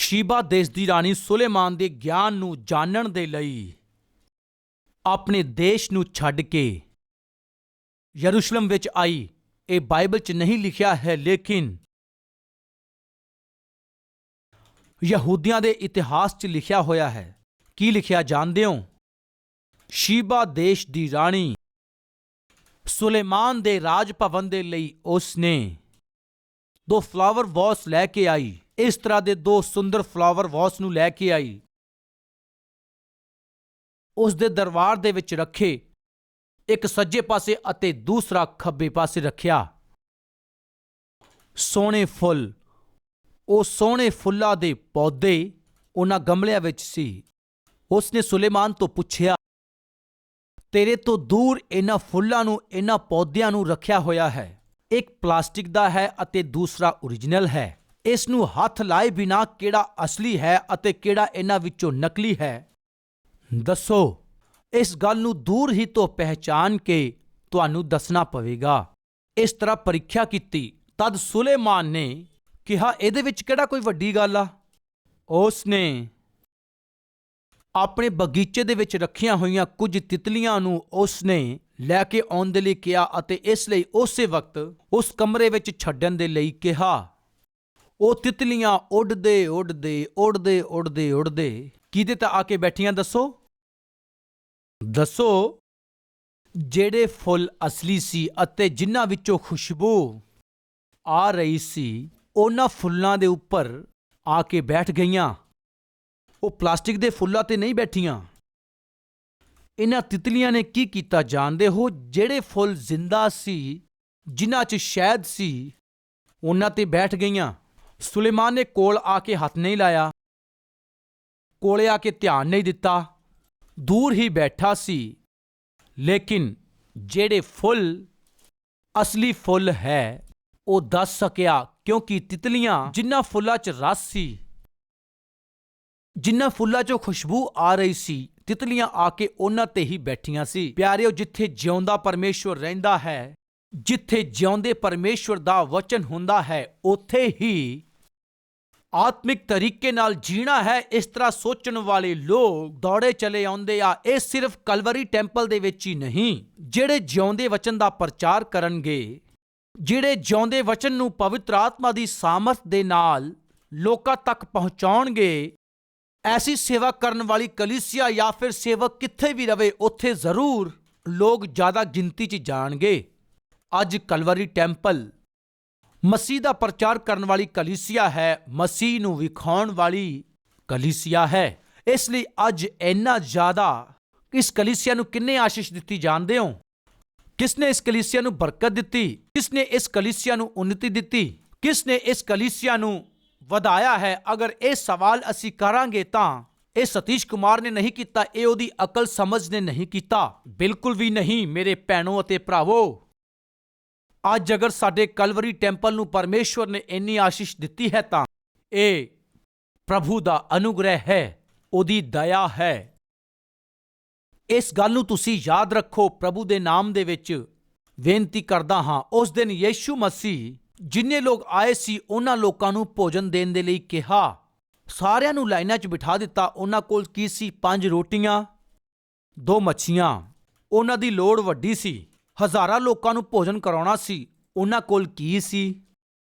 ਸ਼ੀਬਾ ਦੇਸ਼ ਦੀ ਰਾਣੀ ਸੁਲੇਮਾਨ ਦੇ ਗਿਆਨ ਨੂੰ ਜਾਣਨ ਦੇ ਲਈ ਆਪਣੇ ਦੇਸ਼ ਨੂੰ ਛੱਡ ਕੇ ਯਰੂਸ਼ਲਮ ਵਿੱਚ ਆਈ। ਇਹ ਬਾਈਬਲ 'ਚ ਨਹੀਂ ਲਿਖਿਆ ਹੈ, ਲੇਕਿਨ ਯਹੂਦੀਆਂ ਦੇ ਇਤਿਹਾਸ 'ਚ ਲਿਖਿਆ ਹੋਇਆ ਹੈ। ਕੀ ਲਿਖਿਆ ਜਾਣਦੇ ਹੋ? ਸ਼ੀਬਾ ਦੇਸ਼ ਦੀ ਰਾਣੀ ਸੁਲੇਮਾਨ ਦੇ ਰਾਜ ਭਵਨ ਦੇ ਲਈ ਉਸਨੇ 2 ਫਲਾਵਰ ਵਾਸ ਲੈ ਕੇ ਆਈ। ਇਸ ਤਰ੍ਹਾਂ ਦੇ 2 ਸੁੰਦਰ ਫਲਾਵਰ ਵਾਸ ਨੂੰ ਲੈ ਕੇ ਆਈ, ਉਸ ਦੇ ਦਰਬਾਰ ਦੇ ਵਿੱਚ ਰੱਖੇ। ਇੱਕ ਸੱਜੇ ਪਾਸੇ ਅਤੇ ਦੂਸਰਾ ਖੱਬੇ ਪਾਸੇ ਰੱਖਿਆ। ਸੋਹਣੇ ਫੁੱਲ, ਉਹ ਸੋਹਣੇ ਫੁੱਲਾਂ ਦੇ ਪੌਦੇ ਉਹਨਾਂ ਗਮਲਿਆਂ ਵਿੱਚ ਸੀ। ਉਸਨੇ ਸੁਲੇਮਾਨ ਤੋਂ ਪੁੱਛਿਆ, ਤੇਰੇ ਤੋਂ ਦੂਰ ਇਹਨਾਂ ਫੁੱਲਾਂ ਨੂੰ, ਇਹਨਾਂ ਪੌਦਿਆਂ ਨੂੰ ਰੱਖਿਆ ਹੋਇਆ ਹੈ। ਇੱਕ ਪਲਾਸਟਿਕ ਦਾ ਹੈ ਅਤੇ ਦੂਸਰਾ ਓਰੀਜਨਲ ਹੈ। ਇਸ ਨੂੰ ਹੱਥ ਲਾਏ ਬਿਨਾਂ ਕਿਹੜਾ ਅਸਲੀ ਹੈ ਅਤੇ ਕਿਹੜਾ ਇਹਨਾਂ ਵਿੱਚੋਂ ਨਕਲੀ ਹੈ, ਦੱਸੋ। ਇਸ ਗੱਲ ਨੂੰ ਦੂਰ ਹੀ ਤੋਂ ਪਹਿਚਾਨ ਕੇ ਤੁਹਾਨੂੰ ਦੱਸਣਾ ਪਵੇਗਾ। ਇਸ ਤਰ੍ਹਾਂ ਪ੍ਰੀਖਿਆ ਕੀਤੀ। ਤਦ ਸੁਲੇਮਾਨ ਨੇ ਕਿਹਾ, ਇਹਦੇ ਵਿੱਚ ਕਿਹੜਾ ਕੋਈ ਵੱਡੀ ਗੱਲ ਆ। ਉਸ ਨੇ ਆਪਣੇ ਬਗੀਚੇ ਦੇ ਵਿੱਚ ਰੱਖੀਆਂ ਹੋਈਆਂ ਕੁਝ ਤਿਤਲੀਆਂ ਨੂੰ ਉਸ ਨੇ ਲੈ ਕੇ ਆਉਣ ਦੇ ਲਈ ਕਿਹਾ ਅਤੇ ਇਸ ਲਈ ਉਸੇ ਵਕਤ ਉਸ ਕਮਰੇ ਵਿੱਚ ਛੱਡਣ ਦੇ ਲਈ ਕਿਹਾ। ਉਹ ਤਿਤਲੀਆਂ ਉੱਡਦੇ ਉੱਡਦੇ ਉੱਡਦੇ ਉੱਡਦੇ ਉੱਡਦੇ ਕਿਹਦੇ ਤੇ ਆ ਕੇ ਬੈਠੀਆਂ, ਦੱਸੋ। ਜਿਹੜੇ ਫੁੱਲ ਅਸਲੀ ਸੀ ਅਤੇ ਜਿਨ੍ਹਾਂ ਵਿੱਚੋਂ ਖੁਸ਼ਬੂ ਆ ਰਹੀ ਸੀ, ਉਹਨਾਂ ਫੁੱਲਾਂ ਦੇ ਉੱਪਰ ਆ ਕੇ ਬੈਠ ਗਈਆਂ। ਉਹ ਪਲਾਸਟਿਕ ਦੇ ਫੁੱਲਾਂ ਤੇ ਨਹੀਂ ਬੈਠੀਆਂ। ਇਹਨਾਂ ਤਿਤਲੀਆਂ ਨੇ ਕੀ ਕੀਤਾ ਜਾਣਦੇ ਹੋ? ਜਿਹੜੇ ਫੁੱਲ ਜ਼ਿੰਦਾ ਸੀ, ਜਿਨ੍ਹਾਂ 'ਚ ਸ਼ਹਿਦ ਸੀ, ਉਹਨਾਂ ਤੇ ਬੈਠ ਗਈਆਂ। ਸੁਲੇਮਾਨ ਨੇ ਕੋਲ ਆ ਕੇ ਹੱਥ ਨਹੀਂ ਲਾਇਆ, ਕੋਲੇ ਆ ਕੇ ਧਿਆਨ ਨਹੀਂ ਦਿੱਤਾ, ਦੂਰ ਹੀ ਬੈਠਾ ਸੀ। ਲੇਕਿਨ ਜਿਹੜੇ ਫੁੱਲ ਅਸਲੀ ਫੁੱਲ ਹੈ ਉਹ ਦੱਸ ਸਕਿਆ, ਕਿਉਂਕਿ ਤਿਤਲੀਆਂ ਜਿਨ੍ਹਾਂ ਫੁੱਲਾਂ 'ਚ ਰਸ ਸੀ, ਜਿਨ੍ਹਾਂ ਫੁੱਲਾਂ 'ਚੋਂ ਖੁਸ਼ਬੂ ਆ ਰਹੀ ਸੀ, ਤਿਤਲੀਆਂ ਆ ਕੇ ਉਹਨਾਂ ਤੇ ਹੀ ਬੈਠੀਆਂ ਸੀ। ਪਿਆਰਿਓ, ਜਿੱਥੇ ਜਿਉਂਦਾ ਪਰਮੇਸ਼ਵਰ ਰਹਿੰਦਾ ਹੈ, ਜਿੱਥੇ ਜਿਉਂਦੇ ਪਰਮੇਸ਼ਵਰ ਦਾ ਵਚਨ ਹੁੰਦਾ ਹੈ, ਉੱਥੇ ਹੀ ਆਤਮਿਕ ਤਰੀਕੇ ਨਾਲ ਜੀਣਾ ਹੈ। ਇਸ ਤਰ੍ਹਾਂ ਸੋਚਣ ਵਾਲੇ ਲੋਕ ਦੌੜੇ ਚਲੇ ਆਉਂਦੇ ਆ। ਇਹ ਸਿਰਫ ਕਲਵਰੀ ਟੈਂਪਲ ਦੇ ਵਿੱਚ ਹੀ ਨਹੀਂ। ਜਿਹੜੇ ਜਿਉਂਦੇ ਵਚਨ ਦਾ ਪ੍ਰਚਾਰ ਕਰਨਗੇ, ਜਿਹੜੇ ਜਿਉਂਦੇ ਵਚਨ ਨੂੰ ਪਵਿੱਤਰ ਆਤਮਾ ਦੀ ਸਾਮਰਥ ਦੇ ਨਾਲ ਲੋਕਾਂ ਤੱਕ ਪਹੁੰਚਾਉਣਗੇ, ਐਸੀ ਸੇਵਾ ਕਰਨ ਵਾਲੀ ਕਲੀਸਿਆ ਜਾਂ ਫਿਰ ਸੇਵਕ ਕਿੱਥੇ ਵੀ ਰਵੇ, ਉੱਥੇ ਜ਼ਰੂਰ ਲੋਕ ਜ਼ਿਆਦਾ ਗਿਣਤੀ 'ਚ ਜਾਣਗੇ। ਅੱਜ ਕਲਵਰੀ ਟੈਂਪਲ ਮਸੀਹ ਦਾ ਪ੍ਰਚਾਰ ਕਰਨ ਵਾਲੀ ਕਲੀਸਿਆ ਹੈ, ਮਸੀਹ ਨੂੰ ਵਿਖਾਉਣ ਵਾਲੀ ਕਲੀਸਿਆ ਹੈ। ਇਸ ਲਈ ਅੱਜ ਇੰਨਾ ਜ਼ਿਆਦਾ ਇਸ ਕਲੀਸਿਆ ਨੂੰ ਕਿੰਨੇ ਆਸ਼ੀਸ਼ ਦਿੱਤੀ ਜਾਣਦੇ ਹੋ? ਕਿਸ ਨੇ ਇਸ ਕਲੀਸਿਆ ਨੂੰ ਬਰਕਤ ਦਿੱਤੀ? ਕਿਸ ਨੇ ਇਸ ਕਲੀਸਿਆ ਨੂੰ ਉન્નਤੀ ਦਿੱਤੀ? ਕਿਸ ਨੇ ਇਸ ਕਲੀਸਿਆ ਨੂੰ ਵਧਾਇਆ ਹੈ? ਅਗਰ ਇਹ ਸਵਾਲ ਅਸੀਂ ਕਰਾਂਗੇ ਤਾਂ ਇਹ ਸਤੀਸ਼ ਕੁਮਾਰ ਨੇ ਨਹੀਂ ਕੀਤਾ, ਇਹ ਉਹਦੀ ਅਕਲ ਸਮਝ ਨੇ ਨਹੀਂ ਕੀਤਾ, ਬਿਲਕੁਲ ਵੀ ਨਹੀਂ। ਮੇਰੇ ਭੈਣੋ ਅਤੇ ਭਰਾਵੋ, ਅੱਜ ਅਗਰ ਸਾਡੇ ਕਲਵਰੀ ਟੈਂਪਲ ਨੂੰ ਪਰਮੇਸ਼ਵਰ ਨੇ ਇੰਨੀ ਆਸ਼ੀਸ਼ ਦਿੱਤੀ ਹੈ ਤਾਂ ਇਹ ਪ੍ਰਭੂ ਦਾ ਅਨੁਗ੍ਰਹਿ ਹੈ, ਉਹਦੀ ਦਇਆ ਹੈ। ਇਸ ਗੱਲ ਨੂੰ ਤੁਸੀਂ ਯਾਦ ਰੱਖੋ। ਪ੍ਰਭੂ ਦੇ ਨਾਮ ਦੇ ਵਿੱਚ ਬੇਨਤੀ ਕਰਦਾ ਹਾਂ। ਉਸ ਦਿਨ ਯਿਸੂ ਮਸੀਹ ਜਿੰਨੇ ਲੋਕ ਆਏ ਸੀ, ਉਹਨਾਂ ਲੋਕਾਂ ਨੂੰ ਭੋਜਨ ਦੇਣ ਦੇ ਲਈ ਕਿਹਾ। ਸਾਰਿਆਂ ਨੂੰ ਲਾਈਨਾਂ 'ਚ ਬਿਠਾ ਦਿੱਤਾ। ਉਹਨਾਂ ਕੋਲ ਕੀ ਸੀ? 5 ਰੋਟੀਆਂ, 2 ਮੱਛੀਆਂ। ਉਹਨਾਂ ਦੀ ਲੋੜ ਵੱਡੀ ਸੀ, ਹਜ਼ਾਰਾਂ ਲੋਕਾਂ ਨੂੰ ਭੋਜਨ ਕਰਾਉਣਾ ਸੀ। ਉਹਨਾਂ ਕੋਲ ਕੀ ਸੀ?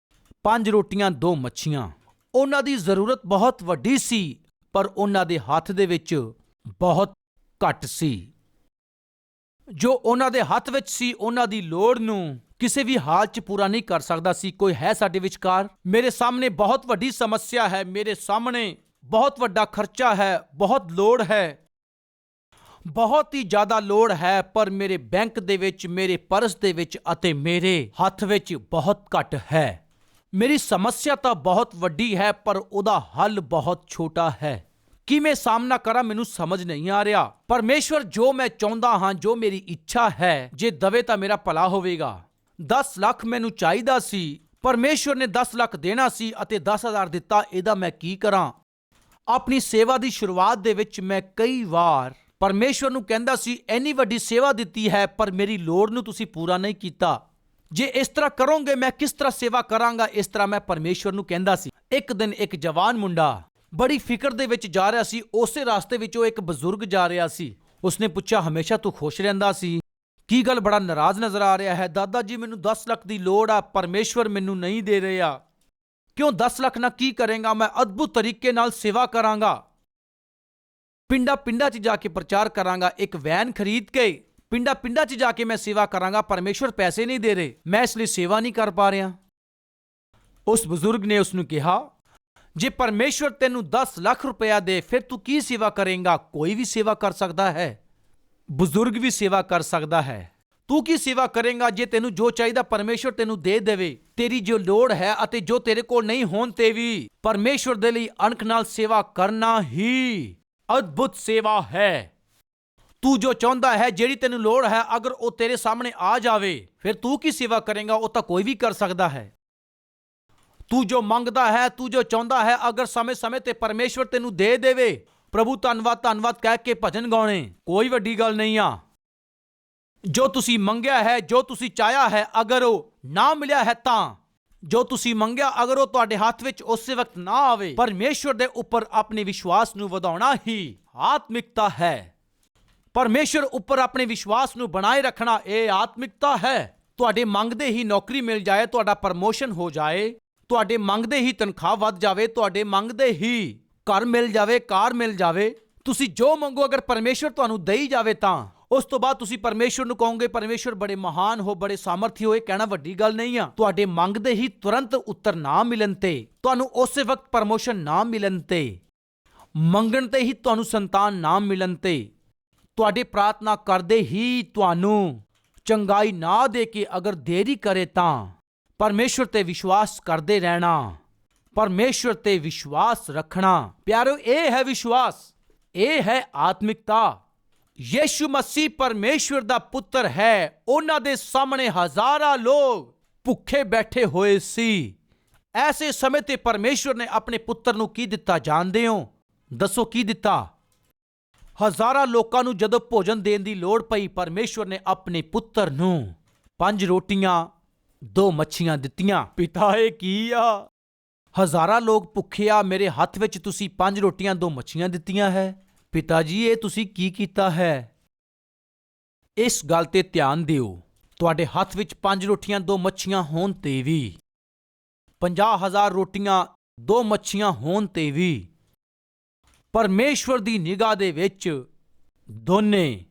5 ਰੋਟੀਆਂ, 2 ਮੱਛੀਆਂ। ਉਹਨਾਂ ਦੀ ਜ਼ਰੂਰਤ ਬਹੁਤ ਵੱਡੀ ਸੀ, ਪਰ ਉਹਨਾਂ ਦੇ ਹੱਥ ਦੇ ਵਿੱਚ ਬਹੁਤ ਘੱਟ ਸੀ। ਜੋ ਉਹਨਾਂ ਦੇ ਹੱਥ ਵਿੱਚ ਸੀ, ਉਹਨਾਂ ਦੀ ਲੋੜ ਨੂੰ ਕਿਸੇ ਵੀ ਹਾਲ 'ਚ ਪੂਰਾ ਨਹੀਂ ਕਰ ਸਕਦਾ ਸੀ। ਕੋਈ ਹੈ ਸਾਡੇ ਵਿਚਕਾਰ? ਮੇਰੇ ਸਾਹਮਣੇ ਬਹੁਤ ਵੱਡੀ ਸਮੱਸਿਆ ਹੈ, ਮੇਰੇ ਸਾਹਮਣੇ ਬਹੁਤ ਵੱਡਾ ਖਰਚਾ ਹੈ, ਬਹੁਤ ਲੋੜ ਹੈ, ਬਹੁਤ ਹੀ ਜ਼ਿਆਦਾ ਲੋੜ ਹੈ, ਪਰ ਮੇਰੇ ਬੈਂਕ ਦੇ ਵਿੱਚ, ਮੇਰੇ ਪਰਸ ਦੇ ਵਿੱਚ ਅਤੇ ਮੇਰੇ ਹੱਥ ਵਿੱਚ ਬਹੁਤ ਘੱਟ ਹੈ। ਮੇਰੀ ਸਮੱਸਿਆ ਤਾਂ ਬਹੁਤ ਵੱਡੀ ਹੈ, ਪਰ ਉਹਦਾ ਹੱਲ ਬਹੁਤ ਛੋਟਾ ਹੈ। ਕਿਵੇਂ ਸਾਹਮਣਾ ਕਰਾਂ, ਮੈਨੂੰ ਸਮਝ ਨਹੀਂ ਆ ਰਿਹਾ। ਪਰਮੇਸ਼ਵਰ, ਜੋ ਮੈਂ ਚਾਹੁੰਦਾ ਹਾਂ, ਜੋ ਮੇਰੀ ਇੱਛਾ ਹੈ, ਜੇ ਦਵੇ ਤਾਂ ਮੇਰਾ ਭਲਾ ਹੋਵੇਗਾ। 10 ਲੱਖ ਮੈਨੂੰ ਚਾਹੀਦਾ ਸੀ, ਪਰਮੇਸ਼ਵਰ ਨੇ 10 ਲੱਖ ਦੇਣਾ ਸੀ ਅਤੇ 10,000 ਦਿੱਤਾ। ਇਹਦਾ ਮੈਂ ਕੀ ਕਰਾਂ? ਆਪਣੀ ਸੇਵਾ ਦੀ ਸ਼ੁਰੂਆਤ ਦੇ ਵਿੱਚ ਮੈਂ ਕਈ ਵਾਰ ਪਰਮੇਸ਼ਵਰ ਨੂੰ ਕਹਿੰਦਾ ਸੀ, ਇੰਨੀ ਵੱਡੀ ਸੇਵਾ ਦਿੱਤੀ ਹੈ, ਪਰ ਮੇਰੀ ਲੋੜ ਨੂੰ ਤੁਸੀਂ ਪੂਰਾ ਨਹੀਂ ਕੀਤਾ। ਜੇ ਇਸ ਤਰ੍ਹਾਂ ਕਰੋਗੇ, ਮੈਂ ਕਿਸ ਤਰ੍ਹਾਂ ਸੇਵਾ ਕਰਾਂਗਾ? ਇਸ ਤਰ੍ਹਾਂ ਮੈਂ ਪਰਮੇਸ਼ਵਰ ਨੂੰ ਕਹਿੰਦਾ ਸੀ। ਇੱਕ ਦਿਨ ਇੱਕ ਜਵਾਨ ਮੁੰਡਾ ਬੜੀ ਫਿਕਰ ਦੇ ਵਿੱਚ ਜਾ ਰਿਹਾ ਸੀ। ਉਸੇ ਰਾਸਤੇ ਵਿੱਚੋਂ ਇੱਕ ਬਜ਼ੁਰਗ ਜਾ ਰਿਹਾ ਸੀ। ਉਸਨੇ ਪੁੱਛਿਆ, ਹਮੇਸ਼ਾ ਤੂੰ ਖੁਸ਼ ਰਹਿੰਦਾ ਸੀ, ਕੀ ਗੱਲ ਬੜਾ ਨਾਰਾਜ਼ ਨਜ਼ਰ ਆ ਰਿਹਾ ਹੈ? ਦਾਦਾ ਜੀ, ਮੈਨੂੰ 10 ਲੱਖ ਦੀ ਲੋੜ ਆ, ਪਰਮੇਸ਼ਵਰ ਮੈਨੂੰ ਨਹੀਂ ਦੇ ਰਿਹਾ। ਕਿਉਂ? 10 ਲੱਖ ਨਾਲ ਕੀ ਕਰੇਗਾ? ਮੈਂ ਅਦਭੁਤ ਤਰੀਕੇ ਨਾਲ ਸੇਵਾ ਕਰਾਂਗਾ, ਪਿੰਡਾਂ 'ਚ ਜਾ ਕੇ ਪ੍ਰਚਾਰ ਕਰਾਂਗਾ, ਇੱਕ ਵੈਨ ਖਰੀਦ ਕੇ ਪਿੰਡਾਂ 'ਚ ਜਾ ਕੇ ਮੈਂ ਸੇਵਾ ਕਰਾਂਗਾ। ਪਰਮੇਸ਼ਵਰ ਪੈਸੇ ਨਹੀਂ ਦੇ ਰਹੇ, ਮੈਂ ਇਸ ਲਈ ਸੇਵਾ ਨਹੀਂ ਕਰ ਪਾ ਰਿਹਾ। ਉਸ ਬਜ਼ੁਰਗ ਨੇ ਉਸ ਨੂੰ ਕਿਹਾ, ਜੇ ਪਰਮੇਸ਼ਵਰ ਤੈਨੂੰ 10 ਲੱਖ ਰੁਪਇਆ ਦੇ, ਫਿਰ ਤੂੰ ਕੀ ਸੇਵਾ ਕਰੇਂਗਾ? ਕੋਈ ਵੀ ਸੇਵਾ ਕਰ ਸਕਦਾ ਹੈ, ਬਜ਼ੁਰਗ ਵੀ ਸੇਵਾ ਕਰ ਸਕਦਾ ਹੈ। ਤੂੰ ਕੀ ਸੇਵਾ ਕਰੇਂਗਾ ਜੇ ਤੈਨੂੰ ਜੋ ਚਾਹੀਦਾ ਪਰਮੇਸ਼ਵਰ ਤੈਨੂੰ ਦੇ ਦੇਵੇ? ਤੇਰੀ ਜੋ ਲੋੜ ਹੈ ਅਤੇ ਜੋ ਤੇਰੇ ਕੋਲ ਨਹੀਂ ਹੋਣ ਤੇ ਵੀ ਪਰਮੇਸ਼ਵਰ ਦੇ ਲਈ ਅਣਖ ਨਾਲ ਸੇਵਾ ਕਰਨਾ ਹੀ ਅਦਭੁਤ ਸੇਵਾ ਹੈ। ਤੂੰ ਜੋ ਚਾਹੁੰਦਾ ਹੈ, ਜਿਹੜੀ ਤੈਨੂੰ ਲੋੜ ਹੈ, ਅਗਰ ਉਹ ਤੇਰੇ ਸਾਹਮਣੇ ਆ ਜਾਵੇ, ਫਿਰ ਤੂੰ ਕੀ ਸੇਵਾ ਕਰੇਂਗਾ? ਉਹ ਤਾਂ ਕੋਈ ਵੀ ਕਰ ਸਕਦਾ ਹੈ। ਤੂੰ ਜੋ ਮੰਗਦਾ ਹੈ, ਤੂੰ ਜੋ ਚਾਹੁੰਦਾ ਹੈ, ਅਗਰ ਸਮੇਂ-ਸਮੇਂ ਤੇ ਪਰਮੇਸ਼ਵਰ ਤੈਨੂੰ ਦੇ ਦੇਵੇ, ਪ੍ਰਭੂ ਧੰਨਵਾਦ ਧੰਨਵਾਦ ਕਹਿ ਕੇ ਭਜਨ ਗਾਉਣੇ ਕੋਈ ਵੱਡੀ ਗੱਲ ਨਹੀਂ ਆ। ਜੋ ਤੁਸੀਂ ਮੰਗਿਆ ਹੈ, ਜੋ ਤੁਸੀਂ ਚਾਹਿਆ ਹੈ, ਅਗਰ ਉਹ ਨਾ ਮਿਲਿਆ ਹੈ, ਤਾਂ ਜੋ ਤੁਸੀਂ ਮੰਗਿਆ ਅਗਰ ਉਹ ਤੁਹਾਡੇ ਹੱਥ ਵਿੱਚ ਉਸੇ ਵਕਤ ਨਾ ਆਵੇ, ਪਰਮੇਸ਼ਵਰ ਦੇ ਉੱਪਰ ਆਪਣੇ ਵਿਸ਼ਵਾਸ ਨੂੰ ਵਧਾਉਣਾ ਹੀ ਆਤਮਿਕਤਾ ਹੈ। ਪਰਮੇਸ਼ਵਰ ਉੱਪਰ ਆਪਣੇ ਵਿਸ਼ਵਾਸ ਨੂੰ ਬਣਾਏ ਰੱਖਣਾ ਇਹ ਆਤਮਿਕਤਾ ਹੈ। ਤੁਹਾਡੇ ਮੰਗਦੇ ਹੀ ਨੌਕਰੀ ਮਿਲ ਜਾਏ, ਤੁਹਾਡਾ ਪ੍ਰਮੋਸ਼ਨ ਹੋ ਜਾਏ, ਤੁਹਾਡੇ ਮੰਗਦੇ ਹੀ ਤਨਖਾਹ ਵੱਧ ਜਾਵੇ, ਤੁਹਾਡੇ ਮੰਗਦੇ ਹੀ ਘਰ ਮਿਲ ਜਾਵੇ, ਕਾਰ ਮਿਲ ਜਾਵੇ, ਤੁਸੀਂ ਜੋ ਮੰਗੋ ਅਗਰ ਪਰਮੇਸ਼ਵਰ ਤੁਹਾਨੂੰ ਦੇਈ ਜਾਵੇ, ਤਾਂ ਉਸ ਤੋਂ ਬਾਅਦ ਤੁਸੀਂ ਪਰਮੇਸ਼ਵਰ ਨੂੰ ਕਹੋਗੇ, ਪਰਮੇਸ਼ਵਰ ਬੜੇ ਮਹਾਨ ਹੋ, ਬੜੇ ਸਾਮਰਥੀ ਹੋ। ਇਹ ਕਹਿਣਾ ਵੱਡੀ ਗੱਲ ਨਹੀਂ ਆ। ਤੁਹਾਡੇ ਮੰਗਦੇ ਹੀ ਤੁਰੰਤ ਉੱਤਰ ਨਾ ਮਿਲਣ ਤੇ, ਤੁਹਾਨੂੰ ਉਸੇ ਵਕਤ ਪ੍ਰਮੋਸ਼ਨ ਨਾ ਮਿਲਣ ਤੇ, ਮੰਗਣ ਤੇ ਹੀ ਤੁਹਾਨੂੰ ਸੰਤਾਨ ਨਾ ਮਿਲਣ ਤੇ, ਤੁਹਾਡੇ ਪ੍ਰਾਰਥਨਾ ਕਰਦੇ ਹੀ ਤੁਹਾਨੂੰ ਚੰਗਾਈ ਨਾ ਦੇ ਕੇ ਅਗਰ ਦੇਰੀ ਕਰੇ, ਤਾਂ ਪਰਮੇਸ਼ਵਰ ਤੇ ਵਿਸ਼ਵਾਸ ਕਰਦੇ ਰਹਿਣਾ, ਪਰਮੇਸ਼ਵਰ ਤੇ ਵਿਸ਼ਵਾਸ ਰੱਖਣਾ। ਪਿਆਰਿਓ, ਇਹ ਹੈ ਵਿਸ਼ਵਾਸ, ਇਹ ਹੈ ਆਤਮਿਕਤਾ। ਯਿਸੂ ਮਸੀਹ ਪਰਮੇਸ਼ਵਰ ਦਾ ਪੁੱਤਰ ਹੈ। ਉਹਨਾਂ ਦੇ ਸਾਹਮਣੇ ਹਜ਼ਾਰਾਂ ਲੋਕ ਭੁੱਖੇ ਬੈਠੇ ਹੋਏ ਸੀ। ਐਸੇ ਸਮੇਂ ਤੇ ਪਰਮੇਸ਼ਵਰ ਨੇ ਆਪਣੇ ਪੁੱਤਰ ਨੂੰ ਕੀ ਦਿੱਤਾ ਜਾਣਦੇ ਹੋ? ਦੱਸੋ ਕੀ ਦਿੱਤਾ? ਹਜ਼ਾਰਾਂ ਲੋਕਾਂ ਨੂੰ ਜਦੋਂ ਭੋਜਨ ਦੇਣ ਦੀ ਲੋੜ ਪਈ, ਪਰਮੇਸ਼ਵਰ ਨੇ ਆਪਣੇ ਪੁੱਤਰ ਨੂੰ 5 ਰੋਟੀਆਂ 2 ਮੱਛੀਆਂ ਦਿੱਤੀਆਂ। ਪਿਤਾ, ਇਹ ਕੀ ਆ? ਹਜ਼ਾਰਾਂ ਲੋਕ ਭੁੱਖੇ ਆ, ਮੇਰੇ ਹੱਥ ਵਿੱਚ ਤੁਸੀਂ 5 ਰੋਟੀਆਂ 2 ਮੱਛੀਆਂ ਦਿੱਤੀਆਂ ਹੈ। ਪਿਤਾ ਜੀ, ਇਹ ਤੁਸੀਂ ਕੀ ਕੀਤਾ ਹੈ? ਇਸ ਗੱਲ ਤੇ ਧਿਆਨ ਦਿਓ। ਤੁਹਾਡੇ ਹੱਥ ਵਿੱਚ 5 ਰੋਟੀਆਂ 2 ਮੱਛੀਆਂ ਹੋਣ ਤੇ ਵੀ, 50,000 ਰੋਟੀਆਂ 2 ਮੱਛੀਆਂ ਹੋਣ ਤੇ ਵੀ, ਪਰਮੇਸ਼ਵਰ ਦੀ ਨਿਗਾਹ ਦੇ ਵਿੱਚ ਦੋਨੇ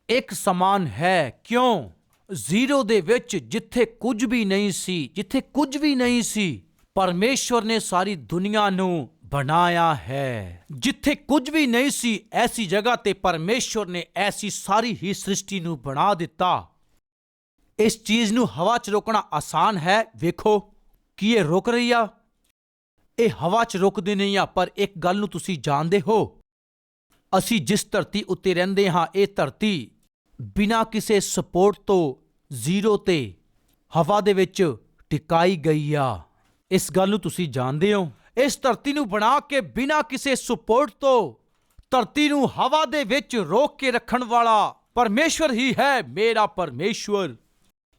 ਇੱਕ ਸਮਾਨ ਹੈ। ਕਿਉਂ? ਜ਼ੀਰੋ ਦੇ ਵਿੱਚ ਜਿੱਥੇ ਕੁਝ ਵੀ ਨਹੀਂ ਸੀ, ਪਰਮੇਸ਼ਵਰ ਨੇ ਸਾਰੀ ਦੁਨੀਆ ਨੂੰ ਬਣਾਇਆ ਹੈ। ਜਿੱਥੇ ਕੁਝ ਵੀ ਨਹੀਂ ਸੀ, ਐਸੀ ਜਗ੍ਹਾ ਤੇ ਪਰਮੇਸ਼ਵਰ ਨੇ ਐਸੀ ਸਾਰੀ ਹੀ ਸ੍ਰਿਸ਼ਟੀ ਨੂੰ ਬਣਾ ਦਿੱਤਾ। ਇਸ ਚੀਜ਼ ਨੂੰ ਹਵਾ 'ਚ ਰੋਕਣਾ ਆਸਾਨ ਹੈ। ਵੇਖੋ, ਕੀ ਇਹ ਰੁਕ ਰਹੀ ਆ? ਇਹ ਹਵਾ 'ਚ ਰੁਕਦੀ ਨਹੀਂ ਆ। ਪਰ ਇੱਕ ਗੱਲ ਨੂੰ ਤੁਸੀਂ ਜਾਣਦੇ ਹੋ, ਅਸੀਂ ਜਿਸ ਧਰਤੀ ਉੱਤੇ ਰਹਿੰਦੇ ਹਾਂ, ਇਹ ਧਰਤੀ ਬਿਨਾਂ ਕਿਸੇ ਸਪੋਰਟ ਤੋਂ ਜ਼ੀਰੋ ਤੇ ਹਵਾ ਦੇ ਵਿੱਚ ਟਿਕਾਈ ਗਈ ਆ। ਇਸ ਗੱਲ ਨੂੰ ਤੁਸੀਂ ਜਾਣਦੇ ਹੋ? ਇਸ ਧਰਤੀ ਨੂੰ ਬਣਾ ਕੇ ਬਿਨਾਂ ਕਿਸੇ ਸਪੋਰਟ ਤੋਂ ਧਰਤੀ ਨੂੰ ਹਵਾ ਦੇ ਵਿੱਚ ਰੋਕ ਕੇ ਰੱਖਣ ਵਾਲਾ ਪਰਮੇਸ਼ਵਰ ਹੀ ਹੈ। ਮੇਰਾ ਪਰਮੇਸ਼ਵਰ,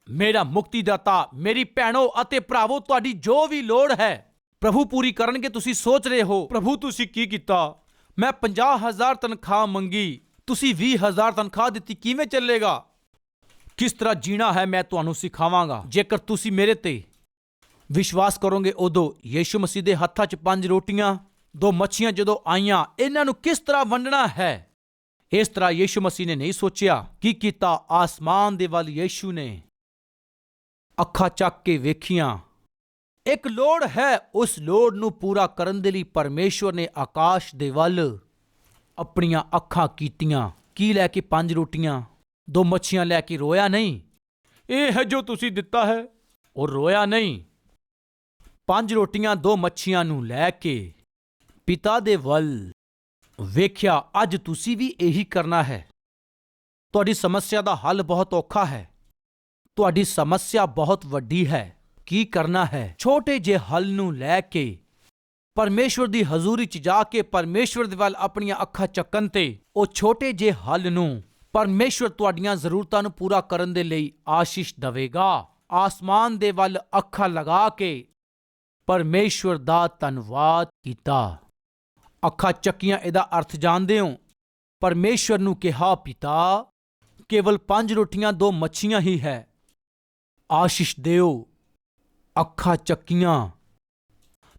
ਮੇਰਾ ਮੁਕਤੀਦਾਤਾ। ਮੇਰੀ ਭੈਣੋ ਅਤੇ ਭਰਾਵੋ, ਤੁਹਾਡੀ ਜੋ ਵੀ ਲੋੜ ਹੈ ਪ੍ਰਭੂ ਪੂਰੀ ਕਰਨਗੇ। ਤੁਸੀਂ ਸੋਚ ਰਹੇ ਹੋ, ਪ੍ਰਭੂ ਤੁਸੀਂ ਕੀ ਕੀਤਾ? ਮੈਂ 50,000 ਤਨਖਾਹ ਮੰਗੀ, ਤੁਸੀਂ 20,000 ਤਨਖਾਹ ਦਿੱਤੀ, ਕਿਵੇਂ ਚੱਲੇਗਾ? ਕਿਸ ਤਰ੍ਹਾਂ ਜੀਣਾ ਹੈ ਮੈਂ ਤੁਹਾਨੂੰ ਸਿਖਾਵਾਂਗਾ। ਜੇਕਰ ਤੁਸੀਂ ਮੇਰੇ ਤੇ ਵਿਸ਼ਵਾਸ ਕਰੋਗੇ, ਉਦੋਂ ਯਿਸੂ ਮਸੀਹ ਦੇ ਹੱਥਾਂ 'ਚ 5 ਰੋਟੀਆਂ 2 ਮੱਛੀਆਂ ਜਦੋਂ ਆਈਆਂ, ਇਹਨਾਂ ਨੂੰ ਕਿਸ ਤਰ੍ਹਾਂ ਵੰਡਣਾ ਹੈ, ਇਸ ਤਰ੍ਹਾਂ ਯਿਸੂ ਮਸੀਹ ਨੇ ਨਹੀਂ ਸੋਚਿਆ। ਕੀ ਕੀਤਾ? ਆਸਮਾਨ ਦੇ ਵੱਲ ਯਿਸੂ ਨੇ ਅੱਖਾਂ ਚੱਕ ਕੇ ਵੇਖੀਆਂ। ਇੱਕ ਲੋੜ ਹੈ, ਉਸ ਲੋੜ ਨੂੰ ਪੂਰਾ ਕਰਨ ਦੇ ਲਈ ਪਰਮੇਸ਼ਵਰ ਨੇ ਆਕਾਸ਼ ਦੇ ਵੱਲ ਆਪਣੀਆਂ ਅੱਖਾਂ ਕੀਤੀਆਂ। ਕੀ ਲੈ ਕੇ? 5 ਰੋਟੀਆਂ 2 ਮੱਛੀਆਂ ਲੈ ਕੇ। ਰੋਇਆ ਨਹੀਂ। ਇਹ ਹੈ ਜੋ ਤੁਸੀਂ ਦਿੱਤਾ ਹੈ। ਉਹ ਰੋਇਆ ਨਹੀਂ। 5 ਰੋਟੀਆਂ 2 ਮੱਛੀਆਂ ਨੂੰ ਲੈ ਕੇ ਪਿਤਾ ਦੇ ਵੱਲ ਵੇਖਿਆ। ਅੱਜ ਤੁਸੀਂ ਵੀ ਇਹੀ ਕਰਨਾ ਹੈ। ਤੁਹਾਡੀ ਸਮੱਸਿਆ ਦਾ ਹੱਲ ਬਹੁਤ ਔਖਾ ਹੈ, ਤੁਹਾਡੀ ਸਮੱਸਿਆ ਬਹੁਤ ਵੱਡੀ ਹੈ। ਕੀ ਕਰਨਾ ਹੈ? ਛੋਟੇ ਜਿਹੇ ਹੱਲ ਨੂੰ ਲੈ ਕੇ ਪਰਮੇਸ਼ਵਰ ਦੀ ਹਜ਼ੂਰੀ 'ਚ ਜਾ ਕੇ ਪਰਮੇਸ਼ਵਰ ਦੇ ਵੱਲ ਆਪਣੀਆਂ ਅੱਖਾਂ ਚੱਕਣ ਤੇ ਉਹ ਛੋਟੇ ਜਿਹੇ ਹੱਲ ਨੂੰ ਪਰਮੇਸ਼ਵਰ ਤੁਹਾਡੀਆਂ ਜ਼ਰੂਰਤਾਂ ਨੂੰ ਪੂਰਾ ਕਰਨ ਦੇ ਲਈ ਆਸ਼ੀਸ਼ ਦੇਵੇਗਾ। ਆਸਮਾਨ ਦੇ ਵੱਲ ਅੱਖਾਂ ਲਗਾ ਕੇ ਪਰਮੇਸ਼ਵਰ ਦਾ ਧੰਨਵਾਦ ਕੀਤਾ। ਅੱਖਾਂ ਚੱਕੀਆਂ ਇਹਦਾ ਅਰਥ ਜਾਣਦੇ ਹੋ? ਪਰਮੇਸ਼ਵਰ ਨੂੰ ਕਿਹਾ, ਪਿਤਾ, ਕੇਵਲ 5 ਰੋਟੀਆਂ 2 ਮੱਛੀਆਂ ਹੀ ਹੈ, ਆਸ਼ੀਸ਼ ਦਿਓ। ਅੱਖਾਂ ਚੱਕੀਆਂ,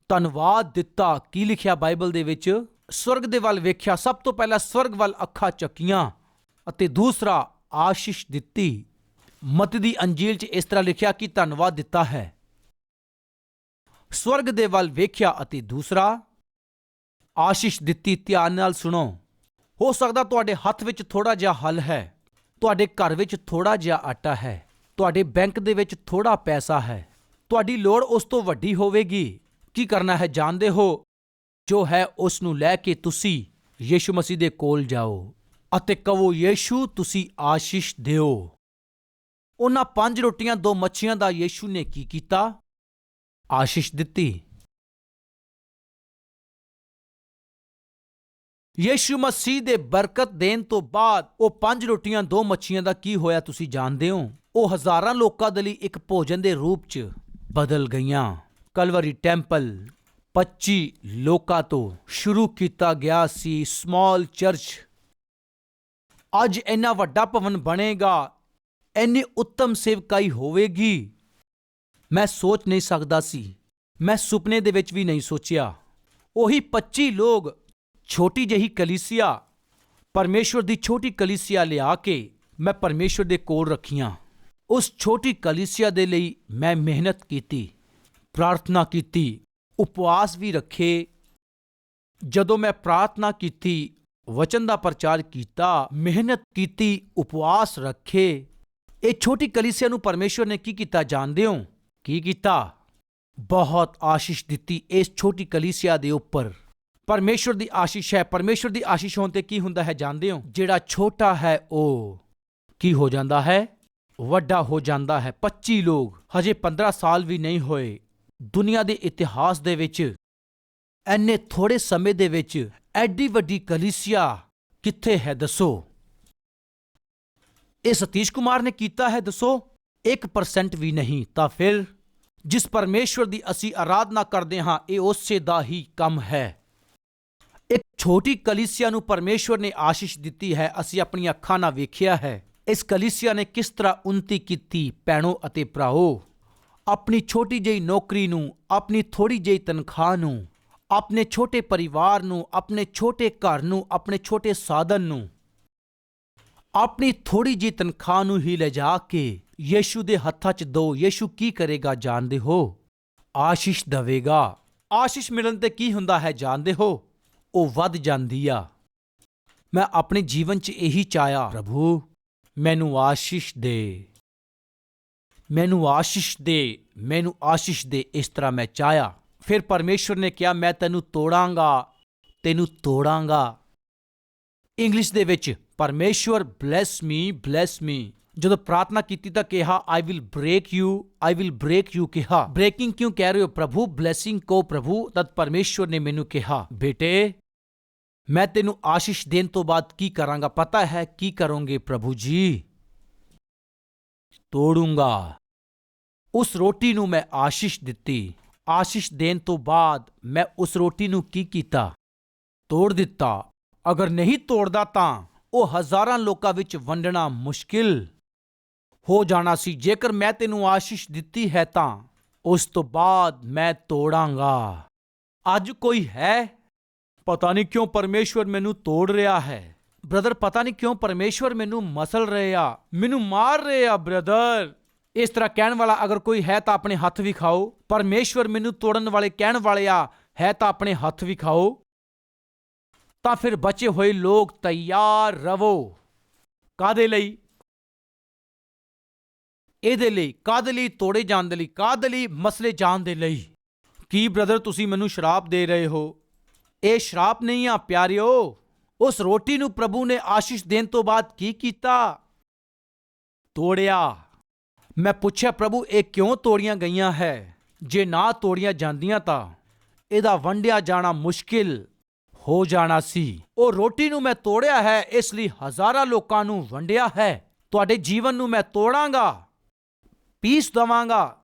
ਧੰਨਵਾਦ ਦਿੱਤਾ। ਕੀ ਲਿਖਿਆ ਬਾਈਬਲ ਦੇ ਵਿੱਚ? ਸਵਰਗ ਦੇ ਵੱਲ ਵੇਖਿਆ। ਸਭ ਤੋਂ ਪਹਿਲਾਂ ਸਵਰਗ ਵੱਲ ਅੱਖਾਂ ਚੱਕੀਆਂ ਅਤੇ ਦੂਸਰਾ ਆਸ਼ੀਸ਼ ਦਿੱਤੀ। ਮਤੀ ਦੀ ਅੰਜੀਲ 'ਚ ਇਸ ਤਰ੍ਹਾਂ ਲਿਖਿਆ ਕਿ ਧੰਨਵਾਦ ਦਿੱਤਾ ਹੈ। ਸਵਰਗ ਦੇ ਵੱਲ ਵੇਖਿਆ ਅਤੇ ਦੂਸਰਾ ਆਸ਼ੀਸ਼ ਦਿੱਤੀ। ਧਿਆਨ ਨਾਲ ਸੁਣੋ। ਹੋ ਸਕਦਾ ਤੁਹਾਡੇ ਹੱਥ ਵਿੱਚ ਥੋੜਾ ਜਿਹਾ ਹਲ ਹੈ, ਤੁਹਾਡੇ ਘਰ ਵਿੱਚ ਥੋੜਾ ਜਿਹਾ ਆਟਾ ਹੈ, ਤੁਹਾਡੇ ਬੈਂਕ ਦੇ ਵਿੱਚ ਥੋੜਾ ਪੈਸਾ ਹੈ, ਤੁਹਾਡੀ ਲੋੜ ਉਸ ਤੋਂ ਵੱਡੀ ਹੋਵੇਗੀ। ਕੀ ਕਰਨਾ ਹੈ ਜਾਣਦੇ ਹੋ? ਜੋ ਹੈ ਉਸ ਨੂੰ ਲੈ ਕੇ ਤੁਸੀਂ ਯੀਸ਼ੂ ਮਸੀਹ ਦੇ ਕੋਲ ਜਾਓ ਅਤੇ ਕਹੋ, ਯੀਸ਼ੂ ਤੁਸੀਂ ਆਸ਼ੀਸ਼ ਦਿਓ। ਉਹਨਾਂ 5 ਰੋਟੀਆਂ 2 ਮੱਛੀਆਂ ਦਾ ਯੀਸ਼ੂ ਨੇ ਕੀ ਕੀਤਾ? ਆਸ਼ੀਸ਼ ਦਿੱਤੀ। ਯੀਸ਼ੂ ਮਸੀਹ ਦੇ ਬਰਕਤ ਦੇਣ ਤੋਂ ਬਾਅਦ ਉਹ 5 ਰੋਟੀਆਂ 2 ਮੱਛੀਆਂ ਦਾ ਕੀ ਹੋਇਆ ਤੁਸੀਂ ਜਾਣਦੇ ਹੋ? ਉਹ ਹਜ਼ਾਰਾਂ ਲੋਕਾਂ ਦੇ ਲਈ ਇੱਕ ਭੋਜਨ ਦੇ ਰੂਪ 'ਚ ਬਦਲ ਗਈਆਂ। ਕਲਵਰੀ ਟੈਂਪਲ 25 ਲੋਕਾਂ ਤੋਂ ਸ਼ੁਰੂ ਕੀਤਾ ਗਿਆ ਸੀ ਸਮਾਲ ਚਰਚ। ਅੱਜ ਇੰਨਾ ਵੱਡਾ ਭਵਨ ਬਣੇਗਾ, ਇੰਨੀ ਉੱਤਮ ਸੇਵਕਾਈ ਹੋਵੇਗੀ, ਮੈਂ ਸੋਚ ਨਹੀਂ ਸਕਦਾ ਸੀ। ਮੈਂ ਸੁਪਨੇ ਦੇ ਵਿੱਚ ਵੀ ਨਹੀਂ ਸੋਚਿਆ। ਉਹੀ 25 ਲੋਕ, ਛੋਟੀ ਜਿਹੀ ਕਲੀਸਿਆ, ਪਰਮੇਸ਼ਵਰ ਦੀ ਛੋਟੀ ਕਲੀਸਿਆ ਲਿਆ ਕੇ ਮੈਂ ਪਰਮੇਸ਼ਵਰ ਦੇ ਕੋਲ ਰੱਖੀਆਂ। ਉਸ ਛੋਟੀ ਕਲੀਸਿਆ ਦੇ ਲਈ ਮੈਂ ਮਿਹਨਤ ਕੀਤੀ, ਪ੍ਰਾਰਥਨਾ ਕੀਤੀ, ਉਪਵਾਸ ਵੀ ਰੱਖੇ। ਜਦੋਂ ਮੈਂ ਪ੍ਰਾਰਥਨਾ ਕੀਤੀ, ਵਚਨ ਦਾ ਪ੍ਰਚਾਰ ਕੀਤਾ, ਮਿਹਨਤ ਕੀਤੀ, ਉਪਵਾਸ ਰੱਖੇ, ਇਹ ਛੋਟੀ ਕਲੀਸਿਆ ਨੂੰ ਪਰਮੇਸ਼ਵਰ ਨੇ ਕੀ ਕੀਤਾ ਜਾਣਦੇ ਹੋ? ਕੀ ਕੀਤਾ? ਬਹੁਤ ਆਸ਼ੀਸ਼ ਦਿੱਤੀ ਇਸ ਛੋਟੀ ਕਲੀਸਿਆ ਦੇ ਉੱਪਰ। ਪਰਮੇਸ਼ਵਰ ਦੀ ਆਸ਼ੀਸ਼ ਹੈ। ਪਰਮੇਸ਼ਵਰ ਦੀ ਆਸ਼ੀਸ਼ ਹੋਣ ਤੇ ਕੀ ਹੁੰਦਾ ਹੈ ਜਾਣਦੇ ਹੋ? ਜਿਹੜਾ ਛੋਟਾ ਹੈ ਉਹ ਕੀ ਹੋ ਜਾਂਦਾ ਹੈ? ਵੱਡਾ ਹੋ ਜਾਂਦਾ ਹੈ। 25 ਲੋਕ, ਹਜੇ 15 ਸਾਲ ਵੀ ਨਹੀਂ ਹੋਏ। ਦੁਨੀਆ ਦੇ ਇਤਿਹਾਸ ਦੇ ਵਿੱਚ ਐਨੇ ਥੋੜੇ ਸਮੇਂ ਦੇ ਵਿੱਚ ਐਡੀ ਵੱਡੀ ਕਲੀਸਿਆ ਕਿੱਥੇ ਹੈ ਦੱਸੋ? ਇਹ ਸਤੀਸ਼ ਕੁਮਾਰ ਨੇ ਕੀਤਾ ਹੈ ਦੱਸੋ? 1% ਵੀ ਨਹੀਂ। ਤਾਂ ਫਿਰ ਜਿਸ ਪਰਮੇਸ਼ਵਰ ਦੀ ਅਸੀਂ ਆਰਾਧਨਾ ਕਰਦੇ ਹਾਂ, ਇਹ ਉਸੇ ਦਾ ਹੀ ਕੰਮ ਹੈ। ਇੱਕ ਛੋਟੀ ਕਲੀਸਿਆ ਨੂੰ ਪਰਮੇਸ਼ਵਰ ਨੇ ਆਸ਼ੀਸ਼ ਦਿੱਤੀ ਹੈ। ਅਸੀਂ ਆਪਣੀਆਂ ਅੱਖਾਂ ਨਾਲ ਵੇਖਿਆ ਹੈ ਇਸ ਕਲੀਸਿਆ ਨੇ ਕਿਸ ਤਰ੍ਹਾਂ ਉੱਨਤੀ ਕੀਤੀ। ਭੈਣੋ ਅਤੇ ਭਰਾਓ, ਆਪਣੀ ਛੋਟੀ ਜਿਹੀ ਨੌਕਰੀ ਨੂੰ, ਆਪਣੀ ਥੋੜੀ ਜਿਹੀ ਤਨਖਾਹ ਨੂੰ, ਆਪਣੇ ਛੋਟੇ ਪਰਿਵਾਰ ਨੂੰ, ਆਪਣੇ ਛੋਟੇ ਘਰ ਨੂੰ, ਆਪਣੇ ਛੋਟੇ ਸਾਧਨ ਨੂੰ, ਆਪਣੀ ਥੋੜੀ ਜਿਹੀ ਤਨਖਾਹ ਨੂੰ ਹੀ ਲਿਜਾ ਕੇ ਯੀਸ਼ੂ ਦੇ ਹੱਥਾਂ 'ਚ ਦਿਓ। ਯੀਸ਼ੂ ਕੀ ਕਰੇਗਾ ਜਾਣਦੇ ਹੋ? ਆਸ਼ੀਸ਼ ਦੇਵੇਗਾ। ਆਸ਼ੀਸ਼ ਮਿਲਣ ਤੇ ਕੀ ਹੁੰਦਾ ਹੈ ਜਾਣਦੇ ਹੋ? ਉਹ ਵੱਧ ਜਾਂਦੀ ਆ। ਮੈਂ ਆਪਣੇ ਜੀਵਨ 'ਚ ਇਹੀ ਚਾਹਿਆ, ਪ੍ਰਭੂ ਮੈਨੂੰ ਆਸ਼ੀਸ਼ ਦੇ, ਮੈਨੂੰ ਆਸ਼ੀਸ਼ ਦੇ, ਮੈਨੂੰ ਆਸ਼ੀਸ਼ ਦੇ। ਇਸ ਤਰ੍ਹਾਂ ਮੈਂ ਚਾਹਿਆ। ਫਿਰ ਪਰਮੇਸ਼ਵਰ ਨੇ ਕਿਹਾ, ਮੈਂ ਤੈਨੂੰ ਤੋੜਾਂਗਾ, ਤੈਨੂੰ ਤੋੜਾਂਗਾ। ਇੰਗਲਿਸ਼ ਦੇ ਵਿੱਚ ਪਰਮੇਸ਼ਵਰ ਬਲੈਸ ਮੀ, ਬਲੈਸ ਮੀ। ਜਦੋਂ ਪ੍ਰਾਰਥਨਾ ਕੀਤੀ ਤਾਂ ਕਿਹਾ, I will break you, I will break you. ਕਿਹਾ ਬ੍ਰੇਕਿੰਗ ਕਿਉਂ ਕਹਿ ਰਹੇ ਹੋ ਪ੍ਰਭੂ? ਬਲੈਸਿੰਗ ਕੋ ਪ੍ਰਭੂ। ਤਦ ਪਰਮੇਸ਼ਵਰ ਨੇ ਮੈਨੂੰ ਕਿਹਾ, ਬੇਟੇ ਮੈਂ ਤੈਨੂੰ ਆਸ਼ੀਸ਼ ਦੇਣ ਤੋਂ ਬਾਅਦ ਕੀ ਕਰਾਂਗਾ ਪਤਾ ਹੈ? ਕੀ ਕਰੋਗੇ ਪ੍ਰਭੂ ਜੀ? ਤੋੜੂੰਗਾ। ਉਸ ਰੋਟੀ ਨੂੰ ਮੈਂ ਆਸ਼ੀਸ਼ ਦਿੱਤੀ। ਆਸ਼ੀਸ਼ ਦੇਣ ਤੋਂ ਬਾਅਦ ਮੈਂ ਉਸ ਰੋਟੀ ਨੂੰ ਕੀ ਕੀਤਾ? ਤੋੜ ਦਿੱਤਾ। ਅਗਰ ਨਹੀਂ ਤੋੜਦਾ ਤਾਂ ਉਹ ਹਜ਼ਾਰਾਂ ਲੋਕਾਂ ਵਿੱਚ ਵੰਡਣਾ ਮੁਸ਼ਕਿਲ ਹੋ ਜਾਣਾ ਸੀ। ਜੇਕਰ ਮੈਂ ਤੈਨੂੰ ਆਸ਼ੀਸ਼ ਦਿੱਤੀ ਹੈ ਤਾਂ ਉਸ ਤੋਂ ਬਾਅਦ ਮੈਂ ਤੋੜਾਂਗਾ। ਅੱਜ ਕੋਈ ਹੈ? ਪਤਾ ਨਹੀਂ ਕਿਉਂ ਪਰਮੇਸ਼ਵਰ ਮੈਨੂੰ ਤੋੜ ਰਿਹਾ ਹੈ। ਬ੍ਰਦਰ ਪਤਾ ਨਹੀਂ ਕਿਉਂ ਪਰਮੇਸ਼ਵਰ ਮੈਨੂੰ ਮਸਲ ਰਹੇ ਆ, ਮੈਨੂੰ ਮਾਰ ਰਹੇ ਆ ਬ੍ਰਦਰ। ਇਸ ਤਰ੍ਹਾਂ ਕਹਿਣ ਵਾਲਾ ਅਗਰ ਕੋਈ ਹੈ ਤਾਂ ਆਪਣੇ ਹੱਥ ਵਿਖਾਓ। ਪਰਮੇਸ਼ਵਰ ਮੈਨੂੰ ਤੋੜਨ ਵਾਲੇ ਕਹਿਣ ਵਾਲੇ ਆ ਹੈ ਤਾਂ ਆਪਣੇ ਹੱਥ ਵਿਖਾਓ। ਤਾਂ ਫਿਰ ਬਚੇ ਹੋਏ ਲੋਕ ਤਿਆਰ ਰਵੋ। ਕਾਹਦੇ ਲਈ? ਇਹਦੇ ਲਈ। ਕਾਹਦੇ ਲਈ? ਤੋੜੇ ਜਾਣ ਦੇ ਲਈ। ਕਾਹਦੇ ਲਈ? ਮਸਲੇ ਜਾਣ ਦੇ ਲਈ। ਕੀ ਬ੍ਰਦਰ ਤੁਸੀਂ ਮੈਨੂੰ ਸ਼ਰਾਪ ਦੇ ਰਹੇ ਹੋ? ਇਹ ਸ਼ਰਾਪ ਨਹੀਂ ਆ ਪਿਆਰਿਓ। ਉਸ ਰੋਟੀ ਨੂੰ ਪ੍ਰਭੂ ਨੇ ਆਸ਼ੀਸ਼ ਦੇਣ ਤੋਂ ਬਾਅਦ ਕੀ ਕੀਤਾ? ਤੋੜਿਆ। ਮੈਂ ਪੁੱਛਿਆ, ਪ੍ਰਭੂ ਇਹ ਕਿਉਂ ਤੋੜੀਆਂ ਗਈਆਂ ਹੈ? ਜੇ ਨਾ ਤੋੜੀਆਂ ਜਾਂਦੀਆਂ ਤਾਂ ਇਹਦਾ ਵੰਡਿਆ ਜਾਣਾ ਮੁਸ਼ਕਿਲ ਹੋ ਜਾਣਾ ਸੀ। ਉਹ ਰੋਟੀ ਨੂੰ ਮੈਂ ਤੋੜਿਆ ਹੈ, ਇਸ ਲਈ ਹਜ਼ਾਰਾਂ ਲੋਕਾਂ ਨੂੰ ਵੰਡਿਆ ਹੈ। ਤੁਹਾਡੇ ਜੀਵਨ ਨੂੰ ਮੈਂ ਤੋੜਾਂਗਾ, ਪੀਸ ਦਵਾਂਗਾ।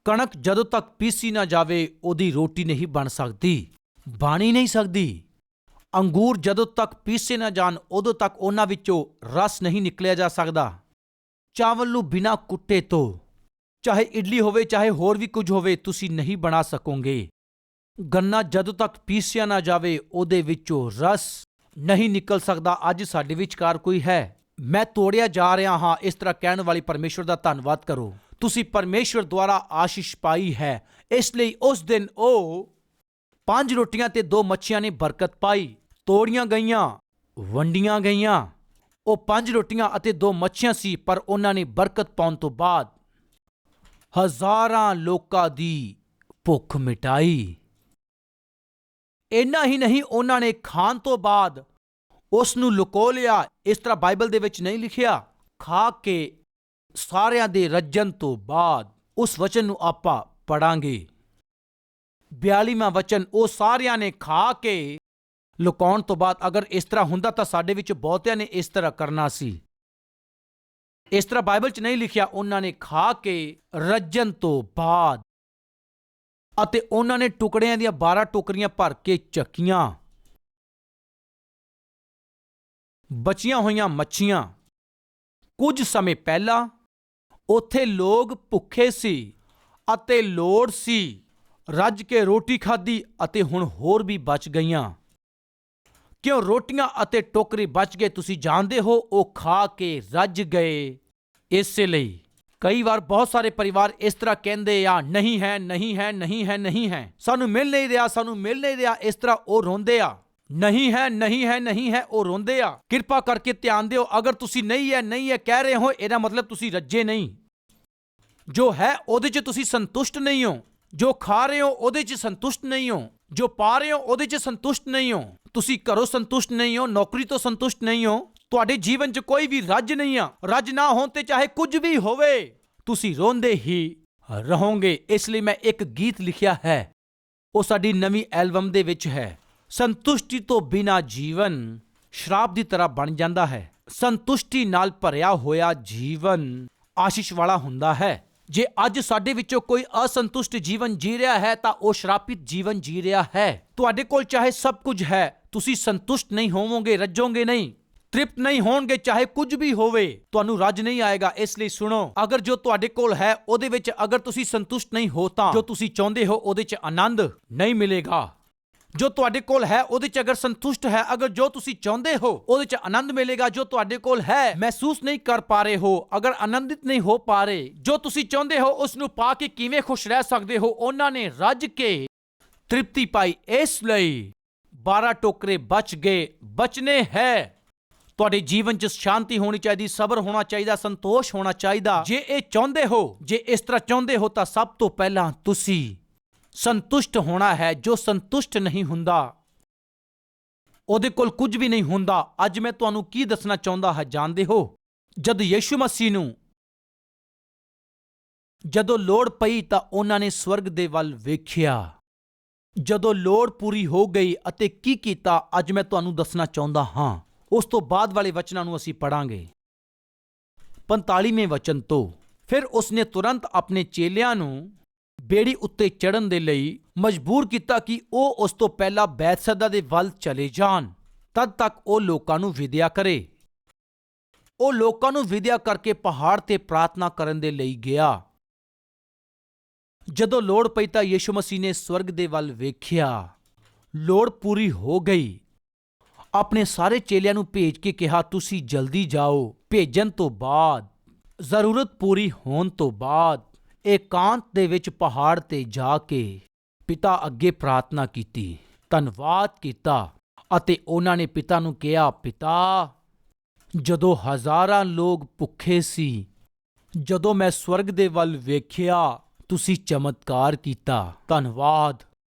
ਕਣਕ ਜਦੋਂ ਤੱਕ ਪੀਸੀ ਨਾ ਜਾਵੇ ਉਹਦੀ ਰੋਟੀ ਨਹੀਂ ਬਣ ਸਕਦੀ। ਬਣ ਹੀ ਨਹੀਂ ਸਕਦੀ। ਅੰਗੂਰ ਜਦੋਂ ਤੱਕ ਪੀਸੇ ਨਾ ਜਾਣ ਉਦੋਂ ਤੱਕ ਉਹਨਾਂ ਵਿੱਚੋਂ ਰਸ ਨਹੀਂ ਨਿਕਲਿਆ ਜਾ ਸਕਦਾ। ਚਾਵਲ ਨੂੰ ਬਿਨਾਂ ਕੁੱਟੇ ਤੋਂ ਚਾਹੇ ਇਡਲੀ ਹੋਵੇ ਚਾਹੇ ਹੋਰ ਵੀ ਕੁਝ ਹੋਵੇ ਤੁਸੀਂ ਨਹੀਂ ਬਣਾ ਸਕੋਗੇ। ਗੰਨਾ ਜਦੋਂ ਤੱਕ ਪੀਸਿਆ ਨਾ ਜਾਵੇ ਉਹਦੇ ਵਿੱਚੋਂ ਰਸ ਨਹੀਂ ਨਿਕਲ ਸਕਦਾ। ਅੱਜ ਸਾਡੇ ਵਿਚਕਾਰ ਕੋਈ ਹੈ, ਮੈਂ ਤੋੜਿਆ ਜਾ ਰਿਹਾ ਹਾਂ, ਇਸ ਤਰ੍ਹਾਂ ਕਹਿਣ ਵਾਲੀ ਪਰਮੇਸ਼ਵਰ ਦਾ ਧੰਨਵਾਦ ਕਰੋ। ਤੁਸੀਂ ਪਰਮੇਸ਼ਵਰ ਦੁਆਰਾ ਆਸ਼ੀਸ਼ ਪਾਈ ਹੈ, ਇਸ ਲਈ ਉਸ ਦਿਨ ਉਹ 5 ਰੋਟੀਆਂ ਤੇ 2 ਮੱਛੀਆਂ ਨੇ ਬਰਕਤ ਪਾਈ। ਤੋੜੀਆਂ ਗਈਆਂ, ਵੰਡੀਆਂ ਗਈਆਂ। ਉਹ 5 ਰੋਟੀਆਂ ਅਤੇ 2 ਮੱਛੀਆਂ ਸੀ, ਪਰ ਉਹਨਾਂ ਨੇ ਬਰਕਤ ਪਾਉਣ ਤੋਂ ਬਾਅਦ ਹਜ਼ਾਰਾਂ ਲੋਕਾਂ ਦੀ ਭੁੱਖ ਮਿਟਾਈ। ਇੰਨਾ ਹੀ ਨਹੀਂ, ਉਹਨਾਂ ਨੇ ਖਾਣ ਤੋਂ ਬਾਅਦ ਉਸ ਨੂੰ ਲੁਕੋ ਲਿਆ। ਇਸ ਤਰ੍ਹਾਂ ਬਾਈਬਲ ਦੇ ਵਿੱਚ ਨਹੀਂ ਲਿਖਿਆ। ਖਾ ਕੇ ਸਾਰਿਆਂ ਦੇ ਰੱਜਣ ਤੋਂ ਬਾਅਦ ਉਸ ਵਚਨ ਨੂੰ ਆਪਾਂ ਪੜਾਂਗੇ। 42ਵਾਂ ਵਚਨ, ਉਹ ਸਾਰਿਆਂ ਨੇ ਖਾ ਕੇ ਲੁਕਾਉਣ ਤੋਂ ਬਾਅਦ, ਅਗਰ ਇਸ ਤਰ੍ਹਾਂ ਹੁੰਦਾ ਤਾਂ ਸਾਡੇ ਵਿੱਚ ਬਹੁਤਿਆਂ ਨੇ ਇਸ ਤਰ੍ਹਾਂ ਕਰਨਾ ਸੀ। ਇਸ ਤਰ੍ਹਾਂ ਬਾਈਬਲ 'ਚ ਨਹੀਂ ਲਿਖਿਆ। ਉਹਨਾਂ ਨੇ ਖਾ ਕੇ ਰੱਜਣ ਤੋਂ ਬਾਅਦ ਅਤੇ ਉਹਨਾਂ ਨੇ ਟੁਕੜਿਆਂ ਦੀਆਂ 12 ਟੋਕਰੀਆਂ ਭਰ ਕੇ ਚੱਕੀਆਂ। ਬਚੀਆਂ ਹੋਈਆਂ ਮੱਛੀਆਂ। ਕੁਝ ਸਮੇਂ ਪਹਿਲਾਂ ਉੱਥੇ ਲੋਕ ਭੁੱਖੇ ਸੀ ਅਤੇ ਲੋੜ ਸੀ, ਰੱਜ ਕੇ ਰੋਟੀ ਖਾਧੀ ਅਤੇ ਹੁਣ ਹੋਰ ਵੀ ਬਚ ਗਈਆਂ। ਕਿਉਂ ਰੋਟੀਆਂ ਅਤੇ ਟੋਕਰੀ ਬਚ ਗਏ? ਤੁਸੀਂ ਜਾਣਦੇ ਹੋ, ਉਹ ਖਾ ਕੇ ਰੱਜ ਗਏ। ਇਸੇ ਲਈ ਕਈ ਵਾਰ ਬਹੁਤ ਸਾਰੇ ਪਰਿਵਾਰ ਇਸ ਤਰ੍ਹਾਂ ਕਹਿੰਦੇ ਆ, ਨਹੀਂ ਹੈ, ਨਹੀਂ ਹੈ, ਨਹੀਂ ਹੈ, ਨਹੀਂ ਹੈ, ਸਾਨੂੰ ਮਿਲ ਨਹੀਂ ਰਿਹਾ, ਸਾਨੂੰ ਮਿਲ ਨਹੀਂ ਰਿਹਾ। ਇਸ ਤਰ੍ਹਾਂ ਉਹ ਰੋਂਦੇ ਆ, ਨਹੀਂ ਹੈ, ਨਹੀਂ ਹੈ, ਨਹੀਂ ਹੈ, ਉਹ ਰੋਂਦੇ ਆ। ਕਿਰਪਾ ਕਰਕੇ ਧਿਆਨ ਦਿਓ, ਅਗਰ ਤੁਸੀਂ ਨਹੀਂ ਹੈ, ਨਹੀਂ ਹੈ ਕਹਿ ਰਹੇ ਹੋ, ਇਹਦਾ ਮਤਲਬ ਤੁਸੀਂ ਰੱਜੇ ਨਹੀਂ। ਜੋ ਹੈ ਉਹਦੇ 'ਚ ਤੁਸੀਂ ਸੰਤੁਸ਼ਟ ਨਹੀਂ ਹੋ। ਜੋ ਖਾ ਰਹੇ ਹੋ ਉਹਦੇ 'ਚ ਸੰਤੁਸ਼ਟ ਨਹੀਂ ਹੋ। ਜੋ ਪਾ ਰਹੇ ਹੋ ਉਹਦੇ 'ਚ ਸੰਤੁਸ਼ਟ ਨਹੀਂ ਹੋ। ਤੁਸੀਂ ਘਰੋਂ ਸੰਤੁਸ਼ਟ ਨਹੀਂ ਹੋ, ਨੌਕਰੀ ਤੋਂ ਸੰਤੁਸ਼ਟ ਨਹੀਂ ਹੋ। ਤੁਹਾਡੇ ਜੀਵਨ 'ਚ ਕੋਈ ਵੀ ਰੱਜ ਨਹੀਂ ਆ। ਰੱਜ ਨਾ ਹੋਣ ਤੇ ਚਾਹੇ ਕੁਝ ਵੀ ਹੋਵੇ, ਤੁਸੀਂ ਰੋਂਦੇ ਹੀ ਰਹੋਗੇ। ਇਸ ਲਈ ਮੈਂ ਇੱਕ ਗੀਤ ਲਿਖਿਆ ਹੈ, ਉਹ ਸਾਡੀ ਨਵੀਂ ਐਲਬਮ ਦੇ ਵਿੱਚ ਹੈ। ਸੰਤੁਸ਼ਟੀ ਤੋਂ ਬਿਨਾਂ ਜੀਵਨ ਸ਼ਰਾਬ ਦੀ ਤਰ੍ਹਾਂ ਬਣ ਜਾਂਦਾ ਹੈ। ਸੰਤੁਸ਼ਟੀ ਨਾਲ ਭਰਿਆ ਹੋਇਆ ਜੀਵਨ ਆਸ਼ੀਸ਼ ਵਾਲਾ ਹੁੰਦਾ ਹੈ। ਜੇ ਅੱਜ ਸਾਡੇ ਵਿੱਚੋਂ ਕੋਈ ਅਸੰਤੁਸ਼ਟ ਜੀਵਨ ਜੀ ਰਿਹਾ ਹੈ ਤਾਂ ਉਹ ਸ਼ਰਾਪਿਤ ਜੀਵਨ ਜੀ ਰਿਹਾ ਹੈ। ਤੁਹਾਡੇ ਕੋਲ ਚਾਹੇ ਸਭ ਕੁਝ ਹੈ, ਤੁਸੀਂ ਸੰਤੁਸ਼ਟ ਨਹੀਂ ਹੋਵੋਗੇ, ਰੱਜੋਗੇ ਨਹੀਂ, ਤ੍ਰਿਪਤ ਨਹੀਂ ਹੋਣਗੇ। ਚਾਹੇ ਕੁਝ ਵੀ ਹੋਵੇ, ਤੁਹਾਨੂੰ ਰੱਜ ਨਹੀਂ ਆਏਗਾ। ਇਸ ਲਈ ਸੁਣੋ, ਅਗਰ ਜੋ ਤੁਹਾਡੇ ਕੋਲ ਹੈ ਉਹਦੇ ਵਿੱਚ ਅਗਰ ਤੁਸੀਂ ਸੰਤੁਸ਼ਟ ਨਹੀਂ ਹੋ ਤਾਂ ਜੋ ਤੁਸੀਂ ਚਾਹੁੰਦੇ ਹੋ ਉਹਦੇ 'ਚ ਆਨੰਦ ਨਹੀਂ ਮਿਲੇਗਾ। ਜੋ ਤੁਹਾਡੇ ਕੋਲ ਹੈ ਉਹਦੇ 'ਚ ਅਗਰ ਸੰਤੁਸ਼ਟ ਹੈ, ਅਗਰ ਜੋ ਤੁਸੀਂ ਚਾਹੁੰਦੇ ਹੋ ਉਹਦੇ 'ਚ ਆਨੰਦ ਮਿਲੇਗਾ। ਜੋ ਤੁਹਾਡੇ ਕੋਲ ਹੈ ਮਹਿਸੂਸ ਨਹੀਂ ਕਰ ਪਾ ਰਹੇ ਹੋ, ਅਗਰ ਆਨੰਦਿਤ ਨਹੀਂ ਹੋ ਪਾ ਰਹੇ, ਜੋ ਤੁਸੀਂ ਚਾਹੁੰਦੇ ਹੋ ਉਸ ਨੂੰ ਪਾ ਕੇ ਕਿਵੇਂ ਖੁਸ਼ ਰਹਿ ਸਕਦੇ ਹੋ? ਉਹਨਾਂ ਨੇ ਰੱਜ ਕੇ ਤ੍ਰਿਪਤੀ ਪਾਈ। ਇਸ ਲਈ 12 ਟੋਕਰੇ ਬਚ ਗਏ। ਬਚਨੇ ਹੈ। ਤੁਹਾਡੇ ਜੀਵਨ 'ਚ ਸ਼ਾਂਤੀ ਹੋਣੀ ਚਾਹੀਦੀ, ਸਬਰ ਹੋਣਾ ਚਾਹੀਦਾ, ਸੰਤੋਸ਼ ਹੋਣਾ ਚਾਹੀਦਾ। ਜੇ ਇਹ ਚਾਹੁੰਦੇ ਹੋ, ਜੇ ਇਸ ਤਰ੍ਹਾਂ ਚਾਹੁੰਦੇ ਹੋ ਤਾਂ ਸਭ ਤੋਂ ਪਹਿਲਾਂ ਤੁਸੀਂ ਸੰਤੁਸ਼ਟ ਹੋਣਾ ਹੈ। ਜੋ ਸੰਤੁਸ਼ਟ ਨਹੀਂ ਹੁੰਦਾ ਉਹਦੇ ਕੋਲ ਕੁਝ ਵੀ ਨਹੀਂ ਹੁੰਦਾ। ਅੱਜ ਮੈਂ ਤੁਹਾਨੂੰ ਕੀ ਦੱਸਣਾ ਚਾਹੁੰਦਾ ਹਾਂ, ਜਾਣਦੇ ਹੋ? ਜਦ ਯਿਸੂ ਮਸੀਹ ਨੂੰ ਜਦੋਂ ਲੋੜ ਪਈ ਤਾਂ ਉਹਨਾਂ ਨੇ ਸਵਰਗ ਦੇ ਵੱਲ ਵੇਖਿਆ। ਜਦੋਂ ਲੋੜ ਪੂਰੀ ਹੋ ਗਈ ਅਤੇ ਕੀ ਕੀਤਾ, ਅੱਜ ਮੈਂ ਤੁਹਾਨੂੰ ਦੱਸਣਾ ਚਾਹੁੰਦਾ ਹਾਂ। ਉਸ ਤੋਂ ਬਾਅਦ ਵਾਲੇ ਵਚਨਾਂ ਨੂੰ ਅਸੀਂ ਪੜਾਂਗੇ। 45ਵੇਂ ਵਚਨ ਤੋਂ, ਫਿਰ ਉਸਨੇ ਤੁਰੰਤ ਆਪਣੇ ਚੇਲਿਆਂ ਨੂੰ ਬੇੜੀ ਉੱਤੇ ਚੜ੍ਹਨ ਦੇ ਲਈ ਮਜਬੂਰ ਕੀਤਾ ਕਿ ਉਹ ਉਸ ਤੋਂ ਪਹਿਲਾਂ ਬੈਤਸੈਦਾ ਦੇ ਵੱਲ ਚਲੇ ਜਾਣ। ਤਦ ਤੱਕ ਉਹ ਲੋਕਾਂ ਨੂੰ ਵਿਦਿਆ ਕਰੇ। ਉਹ ਲੋਕਾਂ ਨੂੰ ਵਿਦਿਆ ਕਰਕੇ ਪਹਾੜ ਤੇ ਪ੍ਰਾਰਥਨਾ ਕਰਨ ਦੇ ਲਈ ਗਿਆ। ਜਦੋਂ ਲੋੜ ਪਈ ਤਾਂ ਯਿਸੂ ਮਸੀਹ ਨੇ ਸਵਰਗ ਦੇ ਵੱਲ ਵੇਖਿਆ। ਲੋੜ ਪੂਰੀ ਹੋ ਗਈ। ਆਪਣੇ ਸਾਰੇ ਚੇਲਿਆਂ ਨੂੰ ਭੇਜ ਕੇ ਕਿਹਾ, ਤੁਸੀਂ ਜਲਦੀ ਜਾਓ। ਭੇਜਣ ਤੋਂ ਬਾਅਦ, ਜ਼ਰੂਰਤ ਪੂਰੀ ਹੋਣ ਤੋਂ ਬਾਅਦ, ਇਕਾਂਤ ਦੇ ਵਿੱਚ ਪਹਾੜ ਤੇ ਜਾ ਕੇ ਪਿਤਾ ਅੱਗੇ ਪ੍ਰਾਰਥਨਾ ਕੀਤੀ, ਧੰਨਵਾਦ ਕੀਤਾ ਅਤੇ ਉਹਨਾਂ ਨੇ ਪਿਤਾ ਨੂੰ ਕਿਹਾ, ਪਿਤਾ, ਜਦੋਂ ਹਜ਼ਾਰਾਂ ਲੋਕ ਭੁੱਖੇ ਸੀ, ਜਦੋਂ ਮੈਂ ਸਵਰਗ ਦੇ ਵੱਲ ਵੇਖਿਆ, ਤੁਸੀਂ ਚਮਤਕਾਰ ਕੀਤਾ। ਧੰਨਵਾਦ,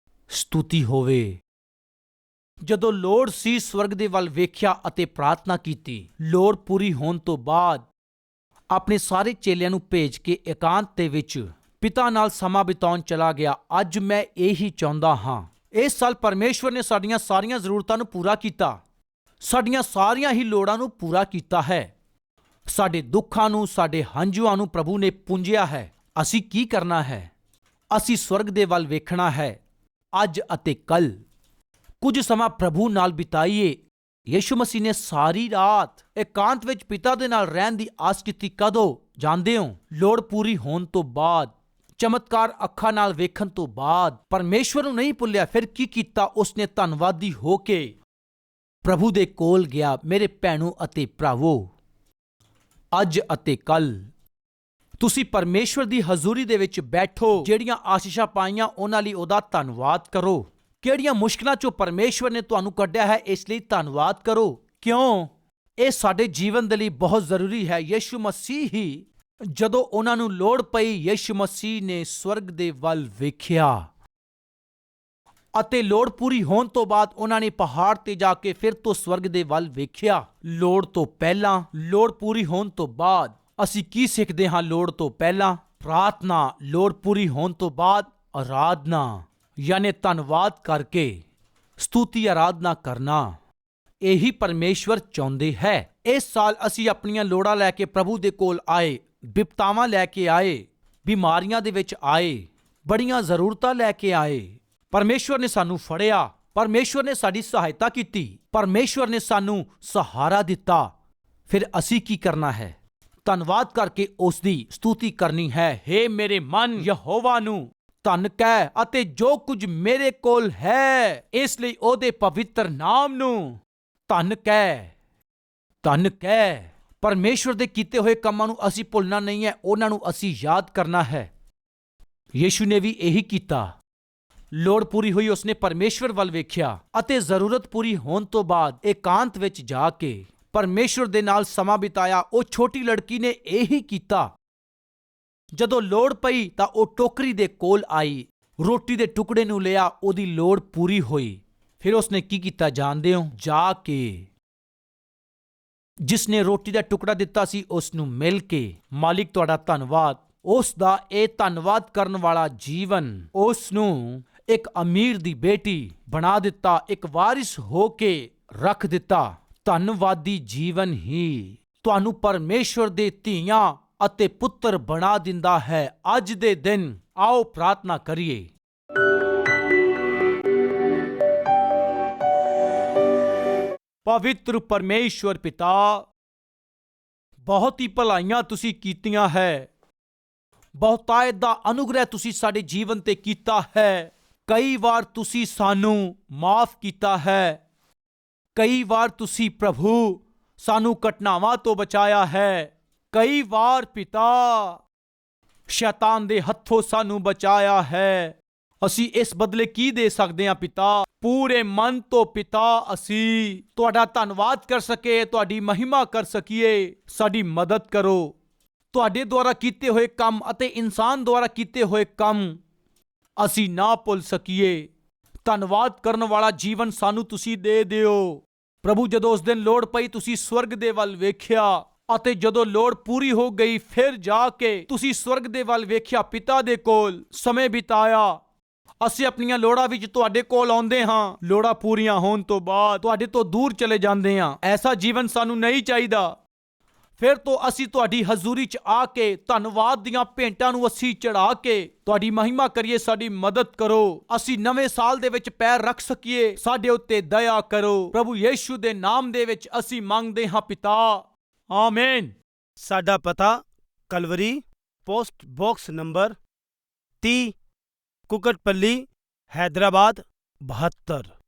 ਸਤੁਤੀ ਹੋਵੇ। ਜਦੋਂ ਲੋੜ ਸੀ, ਸਵਰਗ ਦੇ ਵੱਲ ਵੇਖਿਆ ਅਤੇ ਪ੍ਰਾਰਥਨਾ ਕੀਤੀ। ਲੋੜ ਪੂਰੀ ਹੋਣ ਤੋਂ ਬਾਅਦ ਆਪਣੇ ਸਾਰੇ ਚੇਲਿਆਂ ਨੂੰ ਭੇਜ ਕੇ ਇਕਾਂਤ ਦੇ ਵਿੱਚ ਪਿਤਾ ਨਾਲ ਸਮਾਂ ਬਿਤਾਉਣ ਚਲਾ ਗਿਆ। ਅੱਜ ਮੈਂ ਇਹੀ ਚਾਹੁੰਦਾ ਹਾਂ। ਇਸ ਸਾਲ ਪਰਮੇਸ਼ਵਰ ਨੇ ਸਾਡੀਆਂ ਸਾਰੀਆਂ ਜ਼ਰੂਰਤਾਂ ਨੂੰ ਪੂਰਾ ਕੀਤਾ। ਸਾਡੀਆਂ ਸਾਰੀਆਂ ਹੀ ਲੋੜਾਂ ਨੂੰ ਪੂਰਾ ਕੀਤਾ ਹੈ। ਸਾਡੇ ਦੁੱਖਾਂ ਨੂੰ, ਸਾਡੇ ਹੰਝੂਆਂ ਨੂੰ ਪ੍ਰਭੂ ਨੇ ਪੂੰਝਿਆ ਹੈ। ਅਸੀਂ ਕੀ ਕਰਨਾ ਹੈ? ਅਸੀਂ ਸਵਰਗ ਦੇ ਵੱਲ ਵੇਖਣਾ ਹੈ, ਅੱਜ ਅਤੇ ਕੱਲ੍ਹ। ਕੁਝ ਸਮਾਂ ਪ੍ਰਭੂ ਨਾਲ ਬਿਤਾਈਏ। ਯਿਸੂ ਮਸੀਹ ਨੇ ਸਾਰੀ ਰਾਤ ਇਕਾਂਤ ਵਿੱਚ ਪਿਤਾ ਦੇ ਨਾਲ ਰਹਿਣ ਦੀ ਆਸ ਕੀਤੀ। ਕਦੋਂ? ਜਾਣਦੇ ਹੋ, ਲੋੜ ਪੂਰੀ ਹੋਣ ਤੋਂ ਬਾਅਦ, ਚਮਤਕਾਰ ਅੱਖਾਂ ਨਾਲ ਵੇਖਣ ਤੋਂ ਬਾਅਦ। ਪਰਮੇਸ਼ਵਰ ਨੂੰ ਨਹੀਂ ਭੁੱਲਿਆ। ਫਿਰ ਕੀ ਕੀਤਾ? ਉਸਨੇ ਧੰਨਵਾਦੀ ਹੋ ਕੇ ਪ੍ਰਭੂ ਦੇ ਕੋਲ ਗਿਆ। ਮੇਰੇ ਭੈਣੋ ਅਤੇ ਭਰਾਵੋ, ਅੱਜ ਅਤੇ ਕੱਲ ਤੁਸੀਂ ਪਰਮੇਸ਼ਵਰ ਦੀ ਹਜ਼ੂਰੀ ਦੇ ਵਿੱਚ ਬੈਠੋ। ਜਿਹੜੀਆਂ ਆਸ਼ੀਸ਼ਾਂ ਪਾਈਆਂ ਉਹਨਾਂ ਲਈ ਉਹਦਾ ਧੰਨਵਾਦ ਕਰੋ। ਕਿਹੜੀਆਂ ਮੁਸ਼ਕਲਾਂ ਚੋਂ ਪਰਮੇਸ਼ਵਰ ਨੇ ਤੁਹਾਨੂੰ ਕੱਢਿਆ ਹੈ, ਇਸ ਲਈ ਧੰਨਵਾਦ ਕਰੋ। ਕਿਉਂ? ਇਹ ਸਾਡੇ ਜੀਵਨ ਦੇ ਲਈ ਬਹੁਤ ਜ਼ਰੂਰੀ ਹੈ। ਯਿਸੂ ਮਸੀਹ ਹੀ ਜਦੋਂ ਉਹਨਾਂ ਨੂੰ ਲੋੜ ਪਈ, ਯਿਸੂ ਮਸੀਹ ਨੇ ਸਵਰਗ ਦੇ ਵੱਲ ਵੇਖਿਆ ਅਤੇ ਲੋੜ ਪੂਰੀ ਹੋਣ ਤੋਂ ਬਾਅਦ ਉਹਨਾਂ ਨੇ ਪਹਾੜ ਤੇ ਜਾ ਕੇ ਫਿਰ ਤੋਂ ਸਵਰਗ ਦੇ ਵੱਲ ਵੇਖਿਆ। ਲੋੜ ਤੋਂ ਪਹਿਲਾਂ, ਲੋੜ ਪੂਰੀ ਹੋਣ ਤੋਂ ਬਾਅਦ ਅਸੀਂ ਕੀ ਸਿੱਖਦੇ ਹਾਂ? ਲੋੜ ਤੋਂ ਪਹਿਲਾਂ ਪ੍ਰਾਰਥਨਾ, ਲੋੜ ਪੂਰੀ ਹੋਣ ਤੋਂ ਬਾਅਦ ਆਰਾਧਨਾ, ਯਾਨੀ ਧੰਨਵਾਦ ਕਰਕੇ ਸਤੁਤੀ ਆਰਾਧਨਾ ਕਰਨਾ। ਇਹੀ ਪਰਮੇਸ਼ਵਰ ਚਾਹੁੰਦੇ ਹੈ। ਇਸ ਸਾਲ ਅਸੀਂ ਆਪਣੀਆਂ ਲੋੜਾਂ ਲੈ ਕੇ ਪ੍ਰਭੂ ਦੇ ਕੋਲ ਆਏ, ਬਿਪਤਾਵਾਂ ਲੈ ਕੇ ਆਏ, ਬਿਮਾਰੀਆਂ ਦੇ ਵਿੱਚ ਆਏ, ਬੜੀਆਂ ਜ਼ਰੂਰਤਾਂ ਲੈ ਕੇ ਆਏ। ਪਰਮੇਸ਼ਵਰ ਨੇ ਸਾਨੂੰ ਫੜਿਆ, ਪਰਮੇਸ਼ਵਰ ਨੇ ਸਾਡੀ ਸਹਾਇਤਾ ਕੀਤੀ, ਪਰਮੇਸ਼ਵਰ ਨੇ ਸਾਨੂੰ ਸਹਾਰਾ ਦਿੱਤਾ। ਫਿਰ ਅਸੀਂ ਕੀ ਕਰਨਾ ਹੈ? ਧੰਨਵਾਦ ਕਰਕੇ ਉਸ ਦੀ ਸਤੁਤੀ ਕਰਨੀ ਹੈ। ਹੇ ਮੇਰੇ ਮਨ, ਯਹੋਵਾ ਨੂੰ ਧੰਨ ਕਹਿ ਅਤੇ ਜੋ ਕੁਝ ਮੇਰੇ ਕੋਲ ਹੈ, ਇਸ ਲਈ ਉਹਦੇ ਪਵਿੱਤਰ ਨਾਮ ਨੂੰ ਧੰਨ ਕਹਿ। ਧੰਨ ਕਹਿ। ਪਰਮੇਸ਼ਵਰ ਦੇ ਕੀਤੇ ਹੋਏ ਕੰਮਾਂ ਨੂੰ ਅਸੀਂ ਭੁੱਲਣਾ ਨਹੀਂ ਹੈ, ਉਹਨਾਂ ਨੂੰ ਅਸੀਂ ਯਾਦ ਕਰਨਾ ਹੈ। ਯਿਸੂ ਨੇ ਵੀ ਇਹੀ ਕੀਤਾ। ਲੋੜ ਪੂਰੀ ਹੋਈ, ਉਸਨੇ ਪਰਮੇਸ਼ਵਰ ਵੱਲ ਵੇਖਿਆ ਅਤੇ ਜ਼ਰੂਰਤ ਪੂਰੀ ਹੋਣ ਤੋਂ ਬਾਅਦ ਇਕਾਂਤ ਵਿੱਚ ਜਾ ਕੇ ਪਰਮੇਸ਼ਵਰ ਦੇ ਨਾਲ ਸਮਾਂ ਬਿਤਾਇਆ। ਉਹ ਛੋਟੀ ਲੜਕੀ ਨੇ ਇਹੀ ਕੀਤਾ। ਜਦੋਂ ਲੋੜ ਪਈ ਤਾਂ ਉਹ ਟੋਕਰੀ ਦੇ ਕੋਲ ਆਈ, ਰੋਟੀ ਦੇ ਟੁਕੜੇ ਨੂੰ ਲਿਆ, ਉਹਦੀ ਲੋੜ ਪੂਰੀ ਹੋਈ। ਫਿਰ ਉਸਨੇ ਕੀ ਕੀਤਾ ਜਾਣਦੇ ਹੋ? ਜਾ ਕੇ ਜਿਸ ਨੇ ਰੋਟੀ ਦਾ ਟੁਕੜਾ ਦਿੱਤਾ ਸੀ ਉਸ ਨੂੰ ਮਿਲ ਕੇ, ਮਾਲਿਕ ਤੁਹਾਡਾ ਧੰਨਵਾਦ। ਉਸ ਦਾ ਇਹ ਧੰਨਵਾਦ ਕਰਨ ਵਾਲਾ ਜੀਵਨ ਉਸ ਨੂੰ ਇੱਕ ਅਮੀਰ ਦੀ ਬੇਟੀ ਬਣਾ ਦਿੱਤਾ, ਇੱਕ ਵਾਰਿਸ ਹੋ ਕੇ ਰੱਖ ਦਿੱਤਾ। ਧੰਨਵਾਦੀ ਜੀਵਨ ਹੀ ਤੁਹਾਨੂੰ ਪਰਮੇਸ਼ਵਰ ਦੇ ਧੀਆਂ ਅਤੇ ਪੁੱਤਰ ਬਣਾ ਦਿੰਦਾ ਹੈ। ਅੱਜ ਦੇ ਦਿਨ ਆਓ ਪ੍ਰਾਰਥਨਾ ਕਰੀਏ। ਪਵਿੱਤਰ ਪਰਮੇਸ਼ਵਰ ਪਿਤਾ, ਬਹੁਤ ਹੀ ਭਲਾਈਆਂ ਤੁਸੀਂ ਕੀਤੀਆਂ ਹੈ, ਬਹੁਤਾਇਤ ਦਾ ਅਨੁਗ੍ਰਹਿ ਤੁਸੀਂ ਸਾਡੇ ਜੀਵਨ ਤੇ ਕੀਤਾ ਹੈ। ਕਈ ਵਾਰ ਤੁਸੀਂ ਸਾਨੂੰ ਮਾਫ ਕੀਤਾ ਹੈ, ਕਈ ਵਾਰ ਤੁਸੀਂ ਪ੍ਰਭੂ ਸਾਨੂੰ ਘਟਨਾਵਾਂ ਤੋਂ ਬਚਾਇਆ ਹੈ, ਕਈ ਵਾਰ ਪਿਤਾ ਸ਼ੈਤਾਨ ਦੇ ਹੱਥੋਂ ਸਾਨੂੰ ਬਚਾਇਆ ਹੈ। ਅਸੀਂ ਇਸ ਬਦਲੇ ਕੀ ਦੇ ਸਕਦੇ ਹਾਂ ਪਿਤਾ? ਪੂਰੇ ਮਨ ਤੋਂ ਪਿਤਾ ਅਸੀਂ ਤੁਹਾਡਾ ਧੰਨਵਾਦ ਕਰ ਸਕੀਏ, ਤੁਹਾਡੀ ਮਹਿਮਾ ਕਰ ਸਕੀਏ। ਸਾਡੀ ਮਦਦ ਕਰੋ। ਤੁਹਾਡੇ ਦੁਆਰਾ ਕੀਤੇ ਹੋਏ ਕੰਮ ਅਤੇ ਇਨਸਾਨ ਦੁਆਰਾ ਕੀਤੇ ਹੋਏ ਕੰਮ ਅਸੀਂ ਨਾ ਭੁੱਲ ਸਕੀਏ। ਧੰਨਵਾਦ ਕਰਨ ਵਾਲਾ ਜੀਵਨ ਸਾਨੂੰ ਤੁਸੀਂ ਦੇ ਦਿਓ। ਪ੍ਰਭੂ, ਜਦੋਂ ਉਸ ਦਿਨ ਲੋੜ ਪਈ ਤੁਸੀਂ ਸਵਰਗ ਦੇ ਵੱਲ ਵੇਖਿਆ ਅਤੇ ਜਦੋਂ ਲੋੜ ਪੂਰੀ ਹੋ ਗਈ ਫਿਰ ਜਾ ਕੇ ਤੁਸੀਂ ਸਵਰਗ ਦੇ ਵੱਲ ਵੇਖਿਆ, ਪਿਤਾ ਦੇ ਕੋਲ ਸਮੇਂ ਬਿਤਾਇਆ। ਅਸੀਂ ਆਪਣੀਆਂ ਲੋੜਾਂ ਵਿੱਚ ਤੁਹਾਡੇ ਕੋਲ ਆਉਂਦੇ ਹਾਂ, ਲੋੜਾਂ ਪੂਰੀਆਂ ਹੋਣ ਤੋਂ ਬਾਅਦ ਤੁਹਾਡੇ ਤੋਂ ਦੂਰ ਚਲੇ ਜਾਂਦੇ ਹਾਂ। ਐਸਾ ਜੀਵਨ ਸਾਨੂੰ ਨਹੀਂ ਚਾਹੀਦਾ। ਫਿਰ ਤੋਂ ਅਸੀਂ ਤੁਹਾਡੀ ਹਜ਼ੂਰੀ 'ਚ ਆ ਕੇ ਧੰਨਵਾਦ ਦੀਆਂ ਭੇਂਟਾਂ ਨੂੰ ਅਸੀਂ ਚੜ੍ਹਾ ਕੇ ਤੁਹਾਡੀ ਮਹਿਮਾ ਕਰੀਏ। ਸਾਡੀ ਮਦਦ ਕਰੋ, ਅਸੀਂ ਨਵੇਂ ਸਾਲ ਦੇ ਵਿੱਚ ਪੈਰ ਰੱਖ ਸਕੀਏ। ਸਾਡੇ ਉੱਤੇ ਦਇਆ ਕਰੋ। ਪ੍ਰਭੂ ਯਿਸੂ ਦੇ ਨਾਮ ਦੇ ਵਿੱਚ ਅਸੀਂ ਮੰਗਦੇ ਹਾਂ ਪਿਤਾ, ਆਮੀਨ। ਸਾਡਾ ਪਤਾ Calvary, post box number 30, Kukatpally, Hyderabad 72।